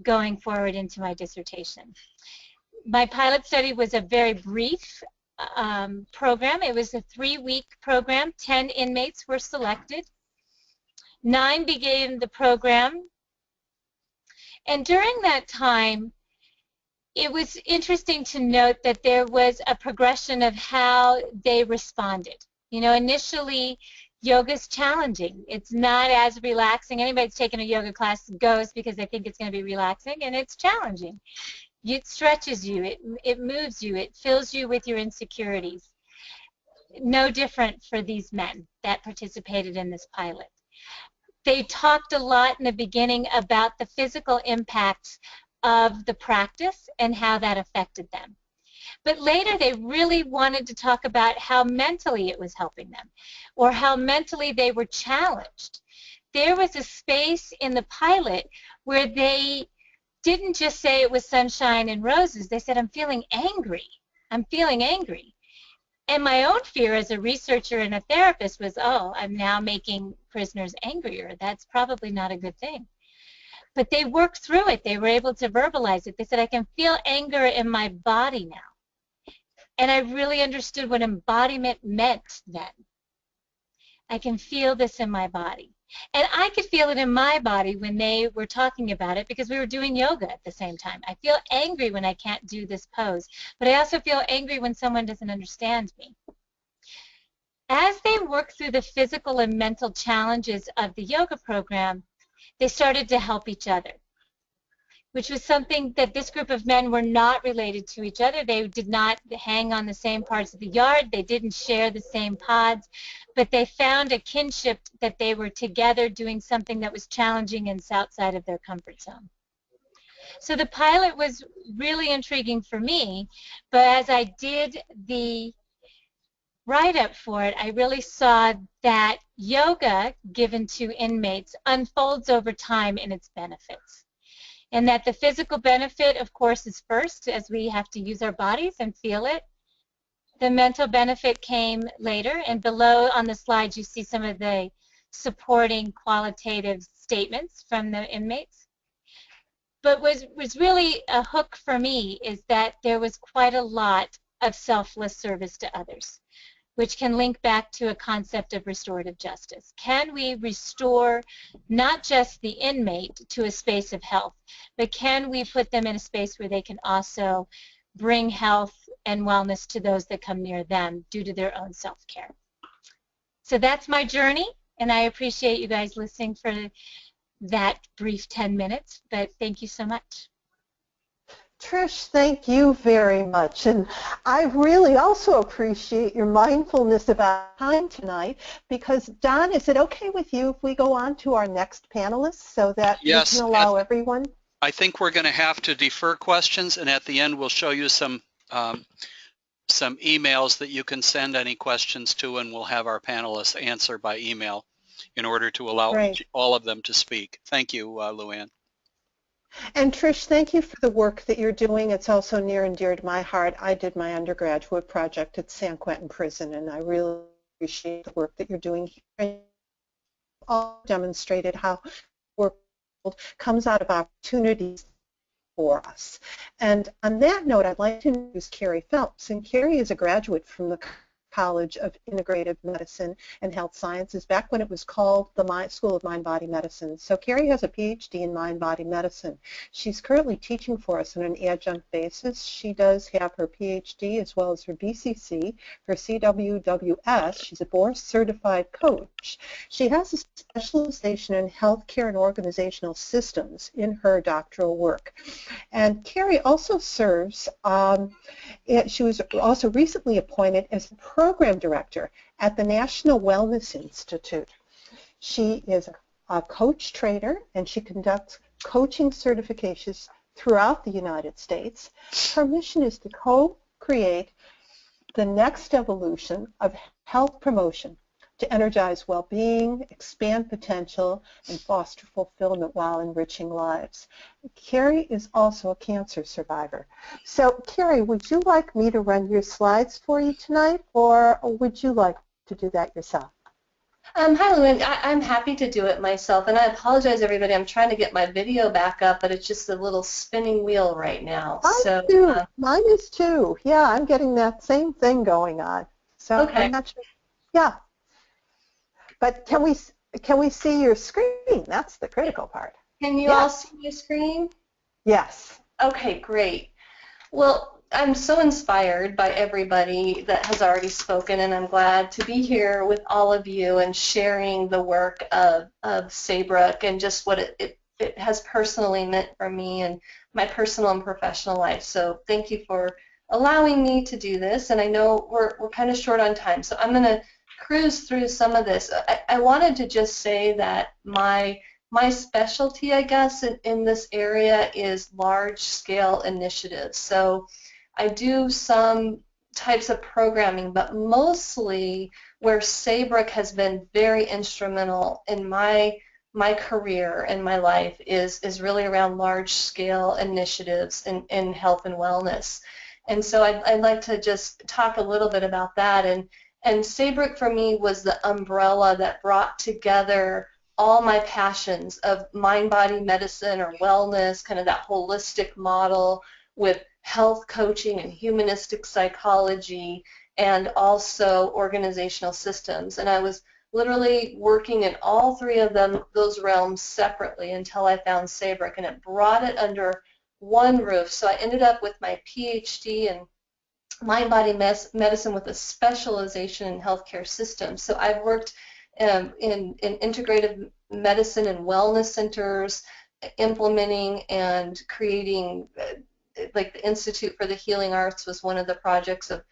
going forward into my dissertation. My pilot study was a very brief program. It was a 3-week program. 10 inmates were selected. 9 began the program. And during that time, it was interesting to note that there was a progression of how they responded. You know, initially, yoga's challenging. It's not as relaxing. Anybody that's taken a yoga class goes because they think it's going to be relaxing, and it's challenging. It stretches you. It moves you. It fills you with your insecurities. No different for these men that participated in this pilot. They talked a lot in the beginning about the physical impacts of the practice and how that affected them. But later they really wanted to talk about how mentally it was helping them, or how mentally they were challenged. There was a space in the pilot where they didn't just say it was sunshine and roses. They said, I'm feeling angry. I'm feeling angry. And my own fear as a researcher and a therapist was, oh, I'm now making prisoners angrier. That's probably not a good thing. But they worked through it. They were able to verbalize it. They said, I can feel anger in my body now. And I really understood what embodiment meant then. I can feel this in my body. And I could feel it in my body when they were talking about it because we were doing yoga at the same time. I feel angry when I can't do this pose, but I also feel angry when someone doesn't understand me. As they worked through the physical and mental challenges of the yoga program, they started to help each other, which was something that this group of men were not related to each other. They did not hang on the same parts of the yard. They didn't share the same pods, but they found a kinship that they were together doing something that was challenging and outside of their comfort zone. So the pilot was really intriguing for me, but as I did the write-up for it, I really saw that yoga given to inmates unfolds over time in its benefits. And that the physical benefit, of course, is first, as we have to use our bodies and feel it. The mental benefit came later, and below on the slides you see some of the supporting qualitative statements from the inmates. But what was really a hook for me is that there was quite a lot of selfless service to others, which can link back to a concept of restorative justice. Can we restore not just the inmate to a space of health, but can we put them in a space where they can also bring health and wellness to those that come near them due to their own self-care? So that's my journey, and I appreciate you guys listening for that brief 10 minutes, but thank you so much. Trish, thank you very much. And I really also appreciate your mindfulness about time tonight, because Don, is it okay with you if we go on to our next panelist so that yes, we can allow everyone? I think we're going to have to defer questions, and at the end we'll show you some emails that you can send any questions to, and we'll have our panelists answer by email in order to allow all of them to speak. Thank you, Luann. And Trish, thank you for the work that you're doing. It's also near and dear to my heart. I did my undergraduate project at San Quentin Prison, and I really appreciate the work that you're doing here. All demonstrated how work comes out of opportunities for us. And on that note, I'd like to introduce Carrie Phelps. And Carrie is a graduate from the College of Integrative Medicine and Health Sciences, back when it was called the School of Mind-Body Medicine. So Carrie has a PhD in mind-body medicine. She's currently teaching for us on an adjunct basis. She does have her PhD as well as her BCC, her CWWS. She's a board-certified coach. She has a specialization in healthcare and organizational systems in her doctoral work. And Carrie also serves, she was also recently appointed as program director at the National Wellness Institute. She is a a coach trainer, and she conducts coaching certifications throughout the United States. Her mission is to co-create the next evolution of health promotion to energize well-being, expand potential, and foster fulfillment while enriching lives. Carrie is also a cancer survivor. So, Carrie, would you like me to run your slides for you tonight, or would you like to do that yourself? Hi, Lou. I'm happy to do it myself, and I apologize, everybody. I'm trying to get my video back up, but it's just a little spinning wheel right now. Mine is too. Yeah, I'm getting that same thing going on. So okay. I'm not sure. Yeah. But can we see your screen? That's the critical part. Can you all see your screen? Yes. Okay, great. Well, I'm so inspired by everybody that has already spoken, and I'm glad to be here with all of you and sharing the work of Saybrook and just what it has personally meant for me and my personal and professional life. So thank you for allowing me to do this, and I know we're kind of short on time, so I'm going to cruise through some of this. I wanted to just say that my specialty, I guess, in this area is large-scale initiatives. So I do some types of programming, but mostly where Saybrook has been very instrumental in my career and my life is really around large-scale initiatives in health and wellness. And so I'd like to just talk a little bit about that. And Saybrook for me was the umbrella that brought together all my passions of mind-body medicine or wellness, kind of that holistic model with health coaching and humanistic psychology and also organizational systems. And I was literally working in all three of those realms separately until I found Saybrook, and it brought it under one roof. So I ended up with my PhD in mind-body medicine with a specialization in healthcare systems. So I've worked in integrative medicine and wellness centers, implementing and creating, like the Institute for the Healing Arts was one of the projects of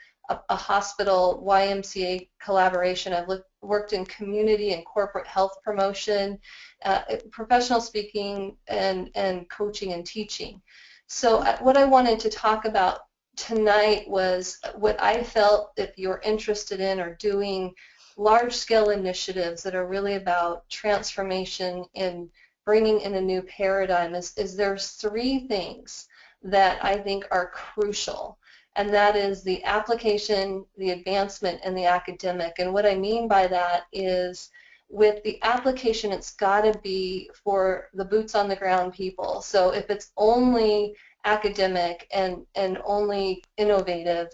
a hospital YMCA collaboration. I've worked in community and corporate health promotion, professional speaking, and coaching and teaching. So what I wanted to talk about tonight was what I felt, if you're interested in or doing large-scale initiatives that are really about transformation and bringing in a new paradigm, is there's three things that I think are crucial, and that is the application, the advancement, and the academic. And what I mean by that is with the application, it's got to be for the boots on the ground people. So if it's only academic and only innovative,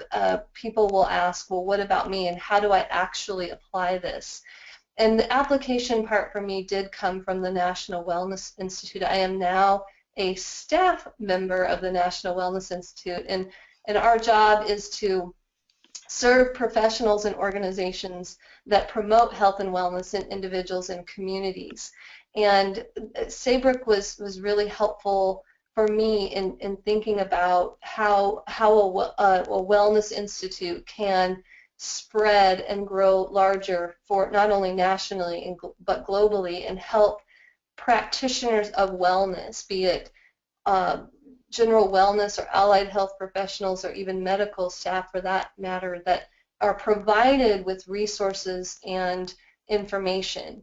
people will ask, well, what about me, and how do I actually apply this? And the application part for me did come from the National Wellness Institute. I am now a staff member of the National Wellness Institute, and our job is to serve professionals and organizations that promote health and wellness in individuals and communities. And Saybrook was really helpful for me in thinking about how a wellness institute can spread and grow larger for not only nationally but globally, and help practitioners of wellness, be it general wellness or allied health professionals or even medical staff for that matter, that are provided with resources and information.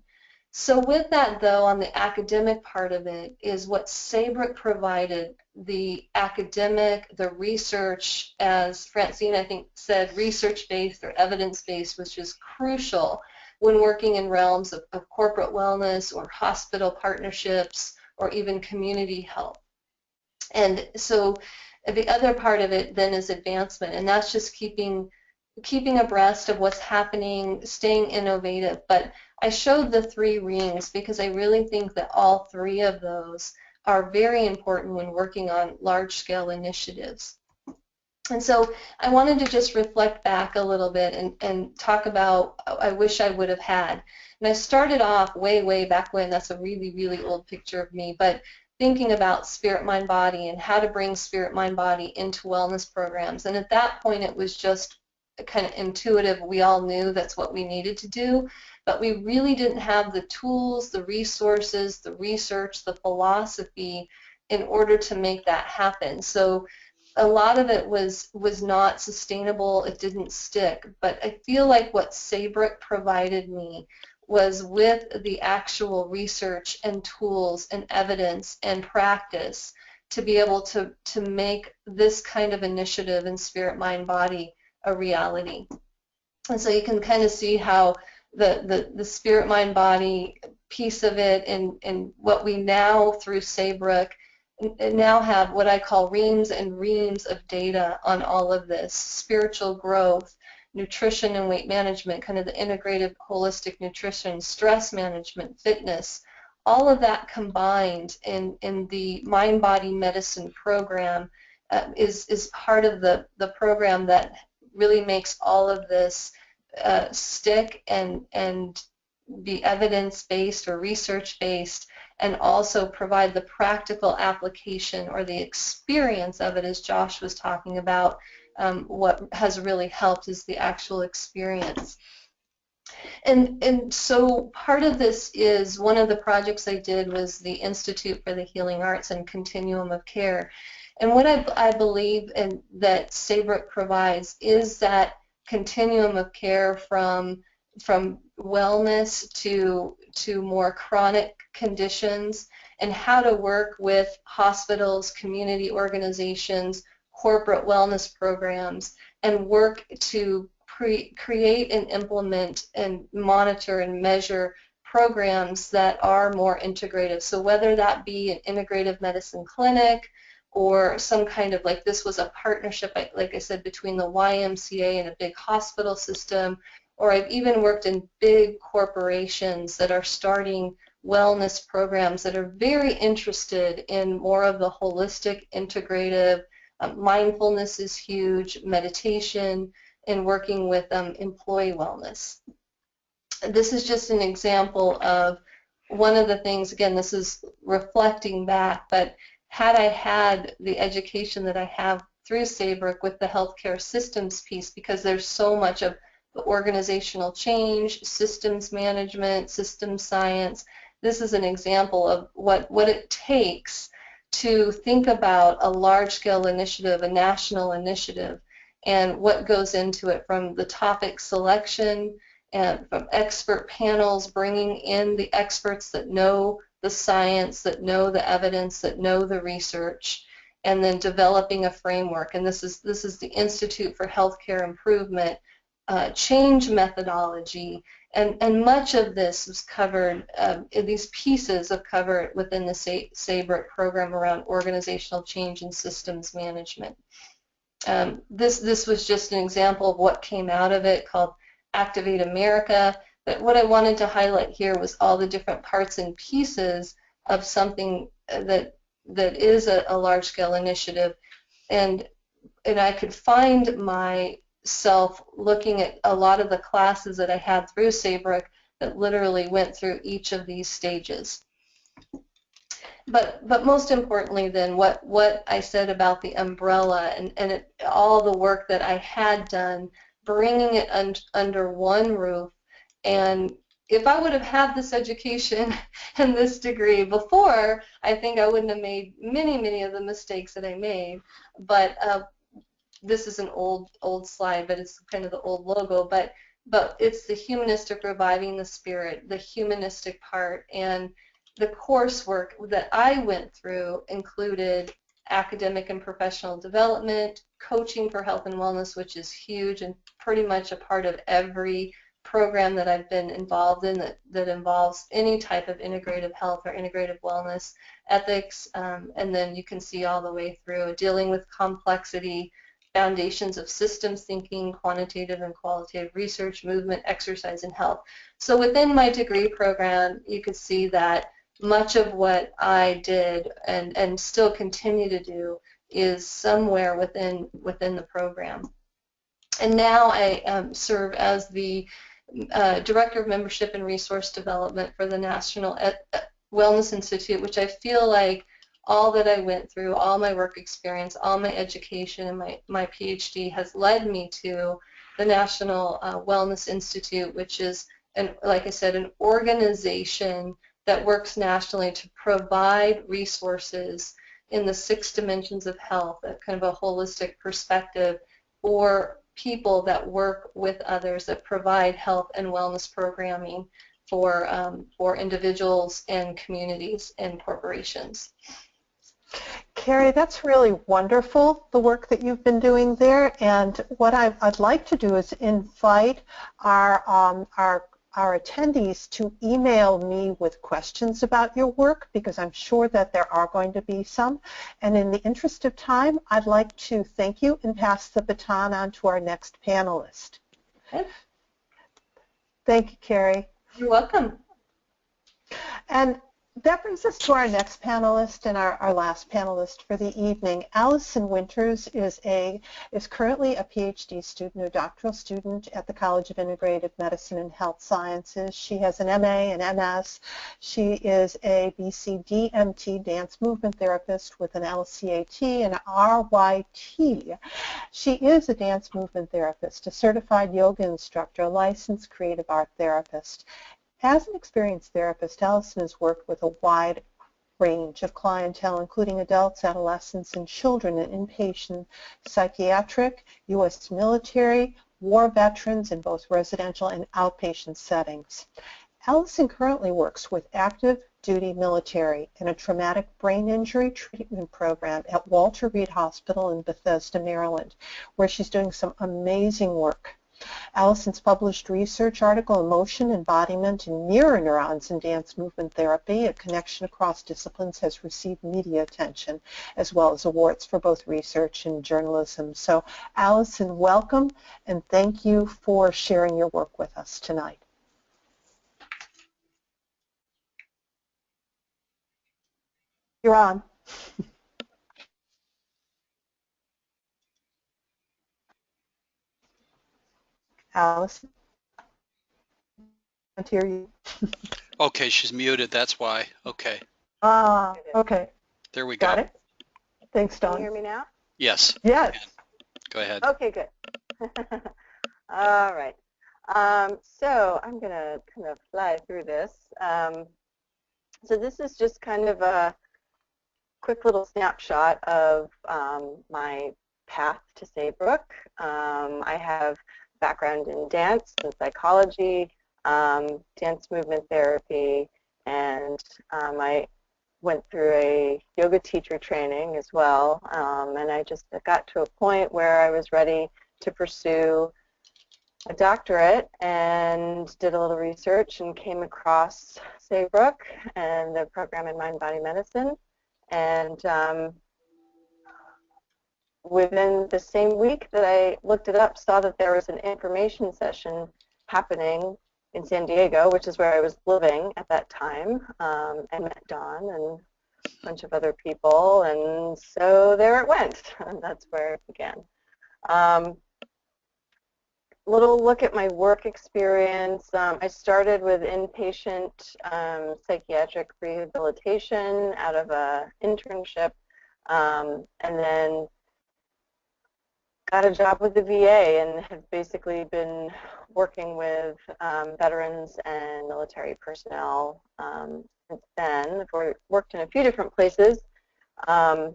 So with that, though, on the academic part of it is what Saybrook provided, the academic, the research, as Francine, I think, said, research-based or evidence-based, which is crucial when working in realms of corporate wellness or hospital partnerships or even community health. And so the other part of it then is advancement, and that's just keeping abreast of what's happening, staying innovative. But I showed the three rings because I really think that all three of those are very important when working on large-scale initiatives. And so I wanted to just reflect back a little bit and talk about I wish I would have had. And I started off way back when. That's a really old picture of me, but thinking about spirit, mind, body, and how to bring spirit, mind, body into wellness programs. And at that point, it was just kind of intuitive. We all knew that's what we needed to do. but we really didn't have the tools, the resources, the research, the philosophy in order to make that happen. So a lot of it was not sustainable. It didn't stick. But I feel like what Saybrook provided me was with the actual research and tools and evidence and practice to be able to make this kind of initiative in Spirit, Mind, Body a reality. And so you can kind of see how the Spirit, Mind, Body piece of it and what we now through Saybrook now have what I call reams and reams of data on all of this: spiritual growth, nutrition and weight management, kind of the integrative holistic nutrition, stress management, fitness, all of that combined in the Mind Body Medicine program is part of the program that really makes all of this stick and be evidence-based or research-based, and also provide the practical application or the experience of it, as Josh was talking about. What has really helped is the actual experience. And so part of this is, one of the projects I did was the Institute for the Healing Arts and Continuum of Care. And what I believe and that Saybrook provides is that continuum of care from wellness to more chronic conditions, and how to work with hospitals, community organizations, corporate wellness programs, and work to create and implement and monitor and measure programs that are more integrative. So whether that be an integrative medicine clinic or some kind of, like this was a partnership, like I said, between the YMCA and a big hospital system, or I've even worked in big corporations that are starting wellness programs that are very interested in more of the holistic, integrative. Mindfulness is huge, meditation, and working with employee wellness. This is just an example of one of the things, again, this is reflecting back, but had I had the education that I have through Saybrook with the healthcare systems piece, because there's so much of the organizational change, systems management, systems science, this is an example of what it takes to think about a large-scale initiative, a national initiative, and what goes into it, from the topic selection and from expert panels, bringing in the experts that know the science, that know the evidence, that know the research, and then developing a framework. And this is the Institute for Healthcare Improvement change methodology, and much of this was covered, these pieces are covered within the Saybrook program around organizational change and systems management. This was just an example of what came out of it, called Activate America. But what I wanted to highlight here was all the different parts and pieces of something that is a large-scale initiative, and I could find myself looking at a lot of the classes that I had through Saybrook that literally went through each of these stages. But most importantly then, what I said about the umbrella and all the work that I had done, bringing it under one roof. And if I would have had this education and this degree before, I think I wouldn't have made many of the mistakes that I made. But this is an old slide, but it's kind of the old logo. But it's the humanistic, reviving the spirit, the humanistic part. And the coursework that I went through included academic and professional development, coaching for health and wellness, which is huge and pretty much a part of every program that I've been involved in that involves any type of integrative health or integrative wellness, ethics, and then you can see all the way through dealing with complexity, foundations of systems thinking, quantitative and qualitative research, movement, exercise, and health. So within my degree program, you could see that much of what I did and still continue to do is somewhere within the program. And now I serve as the Director of Membership and Resource Development for the National Wellness Institute, which I feel like all that I went through, all my work experience, all my education, and my PhD has led me to the National Wellness Institute, which is and like I said, an organization that works nationally to provide resources in the 6 dimensions of health, a kind of a holistic perspective for people that work with others, that provide health and wellness programming for individuals and communities and corporations. Carrie, that's really wonderful, the work that you've been doing there. And what I'd like to do is invite our attendees to email me with questions about your work, because I'm sure that there are going to be some. And in the interest of time, I'd like to thank you and pass the baton on to our next panelist. Okay. Thank you, Carrie. You're welcome. And that brings us to our next panelist and our last panelist for the evening. Allison Winters is currently a PhD student, a doctoral student at the College of Integrative Medicine and Health Sciences. She has an MA and MS. She is a BCDMT dance movement therapist with an LCAT and an RYT. She is a dance movement therapist, a certified yoga instructor, a licensed creative art therapist. As an experienced therapist, Allison has worked with a wide range of clientele, including adults, adolescents, and children in inpatient psychiatric, U.S. military, war veterans in both residential and outpatient settings. Allison currently works with active duty military in a traumatic brain injury treatment program at Walter Reed Hospital in Bethesda, Maryland, where she's doing some amazing work. Allison's published research article, Emotion, Embodiment, and Mirror Neurons in Dance Movement Therapy, a connection across disciplines, has received media attention as well as awards for both research and journalism. So, Allison, welcome, and thank you for sharing your work with us tonight. You're on. Allison, I can't hear you. Okay, she's muted, that's why. Okay. Okay. There we go. Got it. Thanks, Dawn. Can you hear me now? Yes. Yes. Go ahead. Okay, good. All right. So I'm going to kind of fly through this. So this is just kind of a quick little snapshot of my path to Saybrook. I have background in dance and psychology, dance movement therapy, and I went through a yoga teacher training as well, and I just got to a point where I was ready to pursue a doctorate and did a little research and came across Saybrook and the program in mind-body medicine, and within the same week that I looked it up, saw that there was an information session happening in San Diego, which is where I was living at that time, and met Dawn and a bunch of other people, and so there it went, and that's where it began. Little look at my work experience. I started with inpatient psychiatric rehabilitation out of an internship, and then got a job with the VA and have basically been working with veterans and military personnel since then. I've worked in a few different places, but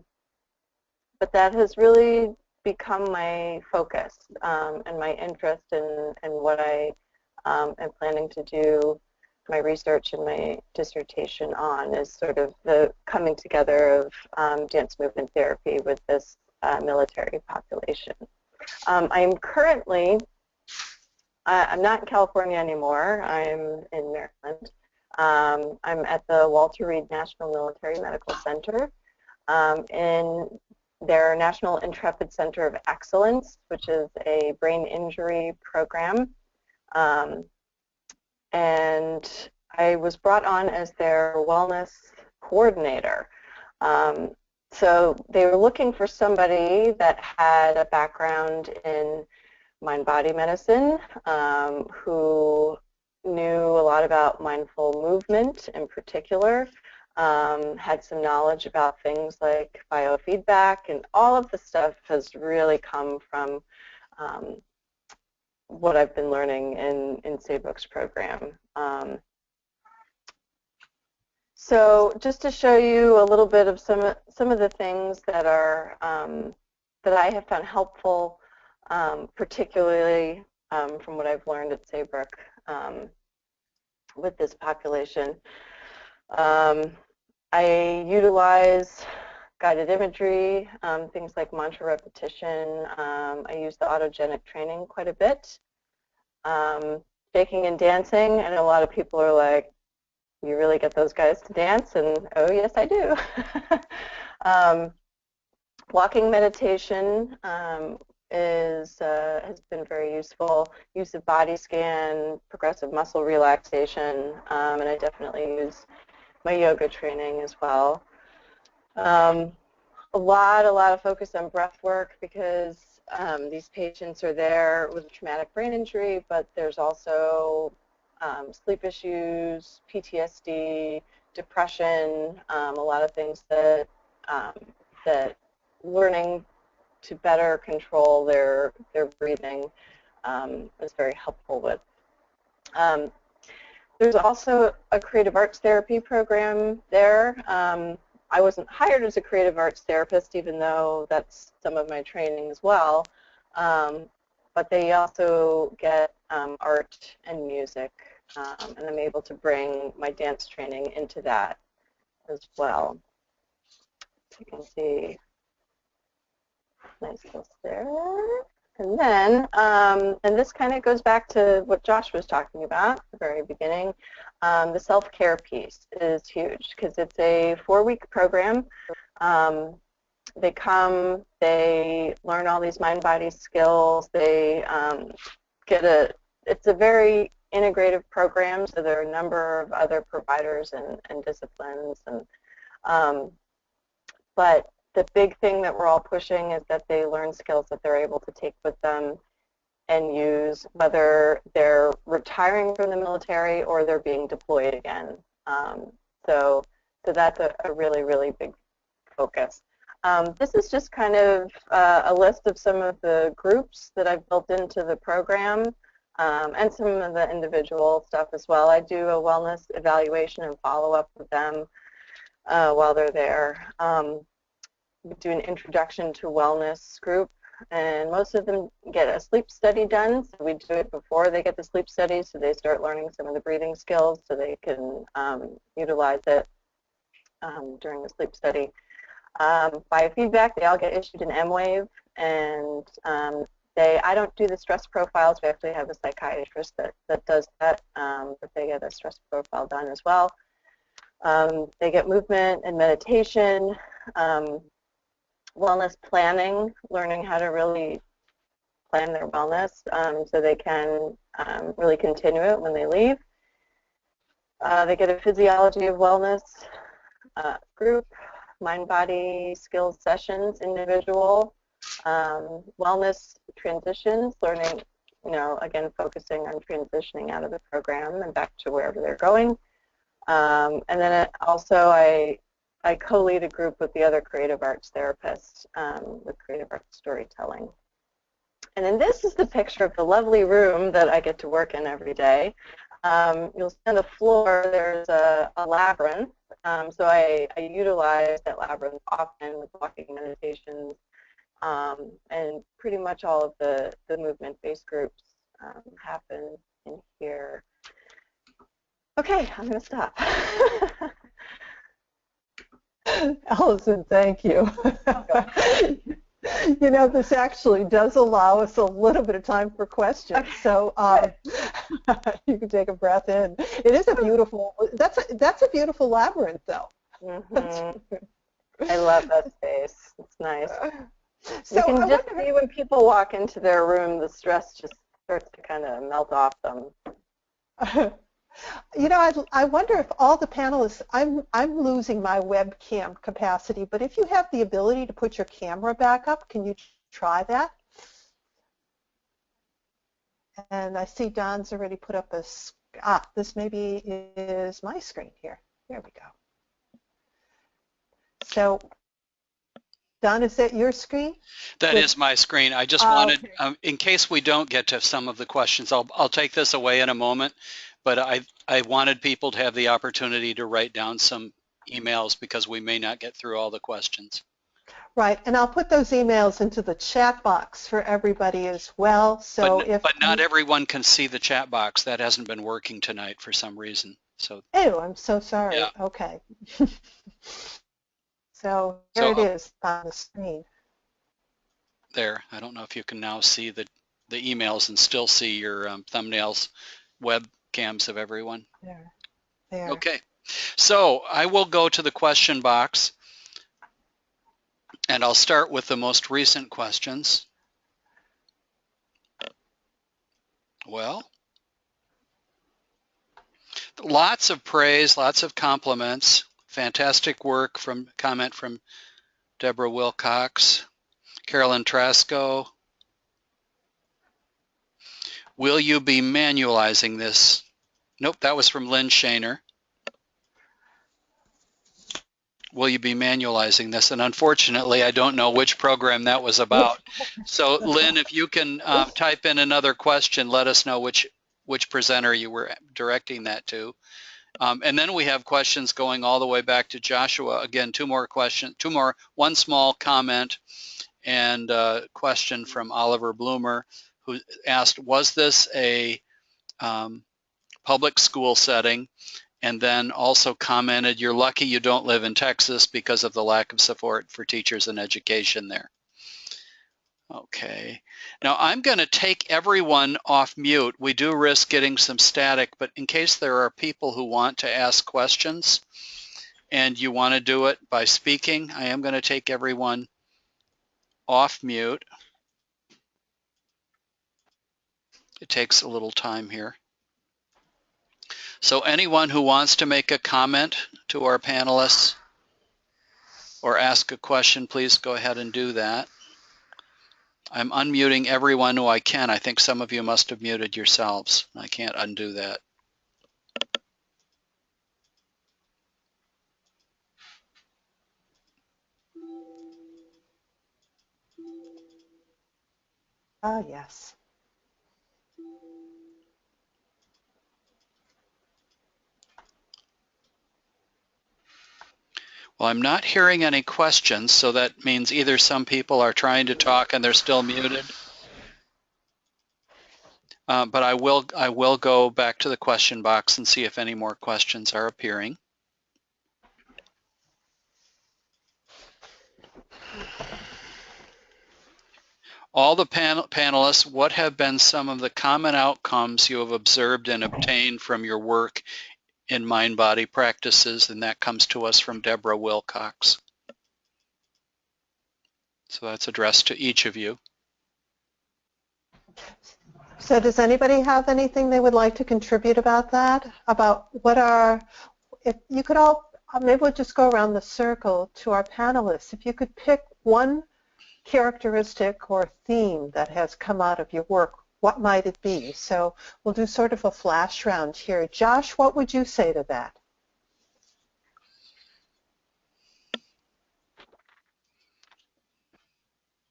that has really become my focus and my interest in what I am planning to do my research and my dissertation on, is sort of the coming together of dance movement therapy with this military population. I'm currently, I'm not in California anymore, I'm in Maryland. I'm at the Walter Reed National Military Medical Center in their National Intrepid Center of Excellence, which is a brain injury program. And I was brought on as their wellness coordinator. So they were looking for somebody that had a background in mind-body medicine, who knew a lot about mindful movement in particular, had some knowledge about things like biofeedback, and all of the stuff has really come from what I've been learning in Saybrook's program. So just to show you a little bit of some of the things that are that I have found helpful, particularly from what I've learned at Saybrook with this population. I utilize guided imagery, things like mantra repetition. I use the autogenic training quite a bit. Shaking and dancing, and a lot of people are like, you really get those guys to dance? And oh yes, I do. Walking meditation has been very useful. Use of body scan, progressive muscle relaxation, and I definitely use my yoga training as well. A lot of focus on breath work because these patients are there with a traumatic brain injury, but there's also sleep issues, PTSD, depression, a lot of things that that learning to better control their breathing is very helpful with. There's also a creative arts therapy program there. I wasn't hired as a creative arts therapist, even though that's some of my training as well. But they also get art and music, and I'm able to bring my dance training into that as well. You can see nice list there. And then, and this kind of goes back to what Josh was talking about at the very beginning. The self-care piece is huge because it's a 4-week program. They come, they learn all these mind-body skills. They it's a very integrative program, so there are a number of other providers and disciplines. And but the big thing that we're all pushing is that they learn skills that they're able to take with them and use, whether they're retiring from the military or they're being deployed again. So that's a really, really big focus. This is just kind of a list of some of the groups that I've built into the program and some of the individual stuff as well. I do a wellness evaluation and follow-up with them while they're there. We do an introduction to wellness group, and most of them get a sleep study done. So we do it before they get the sleep study, so they start learning some of the breathing skills so they can utilize it during the sleep study. Biofeedback, they all get issued an M-Wave, and I don't do the stress profiles. We actually have a psychiatrist that does that, but they get a stress profile done as well. They get movement and meditation, wellness planning, learning how to really plan their wellness so they can really continue it when they leave. They get a physiology of wellness group, mind-body skills sessions, individual, wellness transitions, learning, again, focusing on transitioning out of the program and back to wherever they're going. And then also I co-lead a group with the other creative arts therapists with creative arts storytelling. And then this is the picture of the lovely room that I get to work in every day. You'll see on the floor there's a labyrinth. So I utilize that labyrinth often with walking meditations, and pretty much all of the movement-based groups happen in here. Okay, I'm going to stop. Allison, thank you. This actually does allow us a little bit of time for questions. So you can take a breath in. It is a beautiful, that's a beautiful labyrinth, though. Mm-hmm. I love that space. It's nice. So you can just see when people walk into their room, the stress just starts to kind of melt off them. I wonder if all the panelists, I'm losing my webcam capacity, but if you have the ability to put your camera back up, can you try that? And I see Don's already put up this maybe is my screen here. There we go. So Don, is that your screen? That is my screen. I just wanted, in case we don't get to some of the questions, I'll take this away in a moment, but I wanted people to have the opportunity to write down some emails because we may not get through all the questions. Right, and I'll put those emails into the chat box for everybody as well. So but not everyone can see the chat box. That hasn't been working tonight for some reason. So. Oh, I'm so sorry. Yeah. Okay. So here it is on the screen. There. I don't know if you can now see the emails and still see your thumbnails, webcams of everyone. There. Okay. So I will go to the question box, and I'll start with the most recent questions. Well, lots of praise, lots of compliments. Fantastic work comment from Deborah Wilcox. Carolyn Trasco. Will you be manualizing this? Nope, that was from Lynn Shaner. Will you be manualizing this? And unfortunately, I don't know which program that was about. So Lynn, if you can type in another question, let us know which presenter you were directing that to. And then we have questions going all the way back to Joshua. Again, two more questions, one small comment and a question from Oliver Bloomer, who asked, was this a public school setting? And then also commented, you're lucky you don't live in Texas because of the lack of support for teachers and education there. Okay, now I'm going to take everyone off mute. We do risk getting some static, but in case there are people who want to ask questions and you want to do it by speaking, I am going to take everyone off mute. It takes a little time here. So anyone who wants to make a comment to our panelists or ask a question, please go ahead and do that. I'm unmuting everyone who I can. I think some of you must have muted yourselves. I can't undo that. Ah, yes. Well, I'm not hearing any questions, so that means either some people are trying to talk and they're still muted. But I will go back to the question box and see if any more questions are appearing. All the panelists, what have been some of the common outcomes you have observed and obtained from your work in mind-body practices? And that comes to us from Deborah Wilcox. So that's addressed to each of you. So does anybody have anything they would like to contribute about that? About what are, if you could all, maybe we'll just go around the circle to our panelists. If you could pick one characteristic or theme that has come out of your work, what might it be? So we'll do sort of a flash round here. Josh, what would you say to that?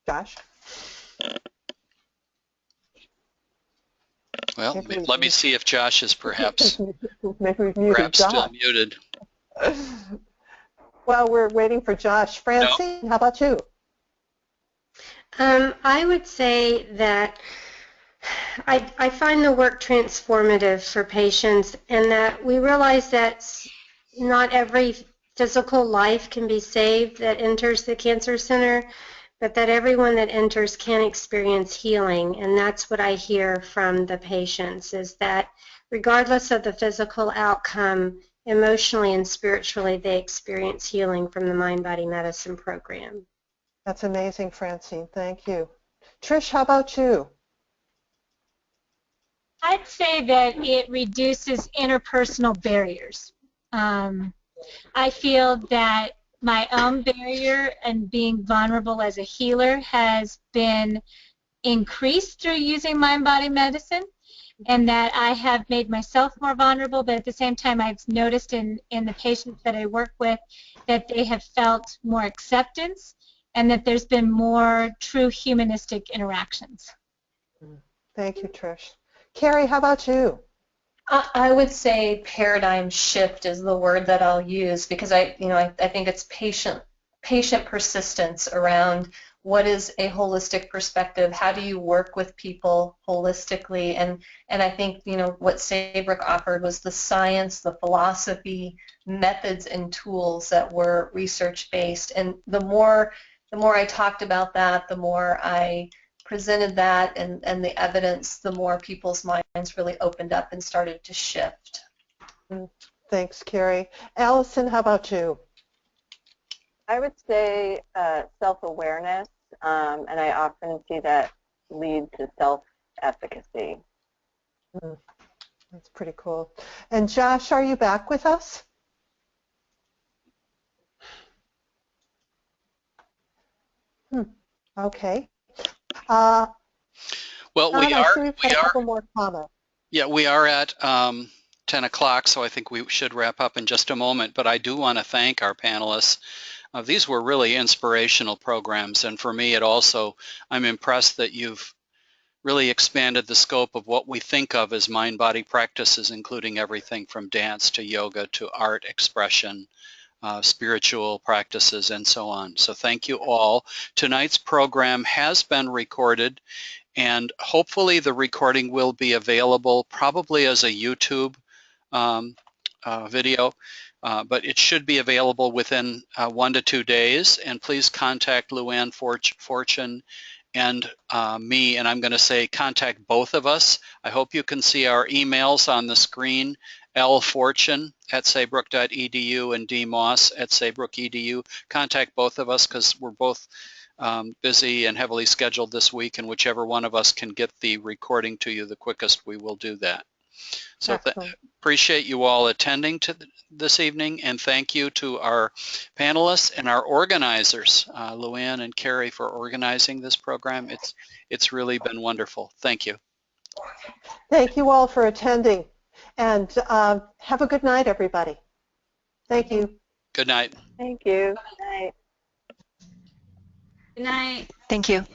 Josh? Well, let me see if Josh is perhaps maybe we've muted Josh. Still muted. Well, we're waiting for Josh. Francine, how about you? I would say that I find the work transformative for patients, and that we realize that not every physical life can be saved that enters the cancer center, but that everyone that enters can experience healing. And that's what I hear from the patients, is that regardless of the physical outcome, emotionally and spiritually, they experience healing from the mind-body medicine program. That's amazing, Francine. Thank you. Trish, how about you? I'd say that it reduces interpersonal barriers. I feel that my own barrier and being vulnerable as a healer has been increased through using mind-body medicine, and that I have made myself more vulnerable, but at the same time I've noticed in the patients that I work with that they have felt more acceptance and that there's been more true humanistic interactions. Thank you, Trish. Carrie, how about you? I would say paradigm shift is the word that I'll use, because I think it's patient persistence around what is a holistic perspective. How do you work with people holistically? And I think what Saybrook offered was the science, the philosophy, methods, and tools that were research based. And the more I talked about that, the more I presented that and the evidence, the more people's minds really opened up and started to shift. Thanks, Carrie. Allison, how about you? I would say self-awareness, and I often see that lead to self-efficacy. That's pretty cool. And Josh, are you back with us? Okay. Well, we I are. see we've got a couple more comments. Yeah, we are at 10 o'clock, so I think we should wrap up in just a moment. But I do want to thank our panelists. These were really inspirational programs, and for me, I'm impressed that you've really expanded the scope of what we think of as mind-body practices, including everything from dance to yoga to art expression, spiritual practices, and so on. So thank you all. Tonight's program has been recorded, and hopefully the recording will be available probably as a YouTube video, but it should be available within 1 to 2 days. And please contact Luann Fortune and me, and I'm going to say contact both of us. I hope you can see our emails on the screen, lfortune@saybrook.edu and dmoss@saybrook.edu. Contact both of us because we're both busy and heavily scheduled this week, and whichever one of us can get the recording to you the quickest, we will do that. So appreciate you all attending this evening, and thank you to our panelists and our organizers, Luann and Carrie, for organizing this program. It's really been wonderful. Thank you. Thank you all for attending, and have a good night, everybody. Thank you. Good night. Thank you. Good night. Good night. Thank you.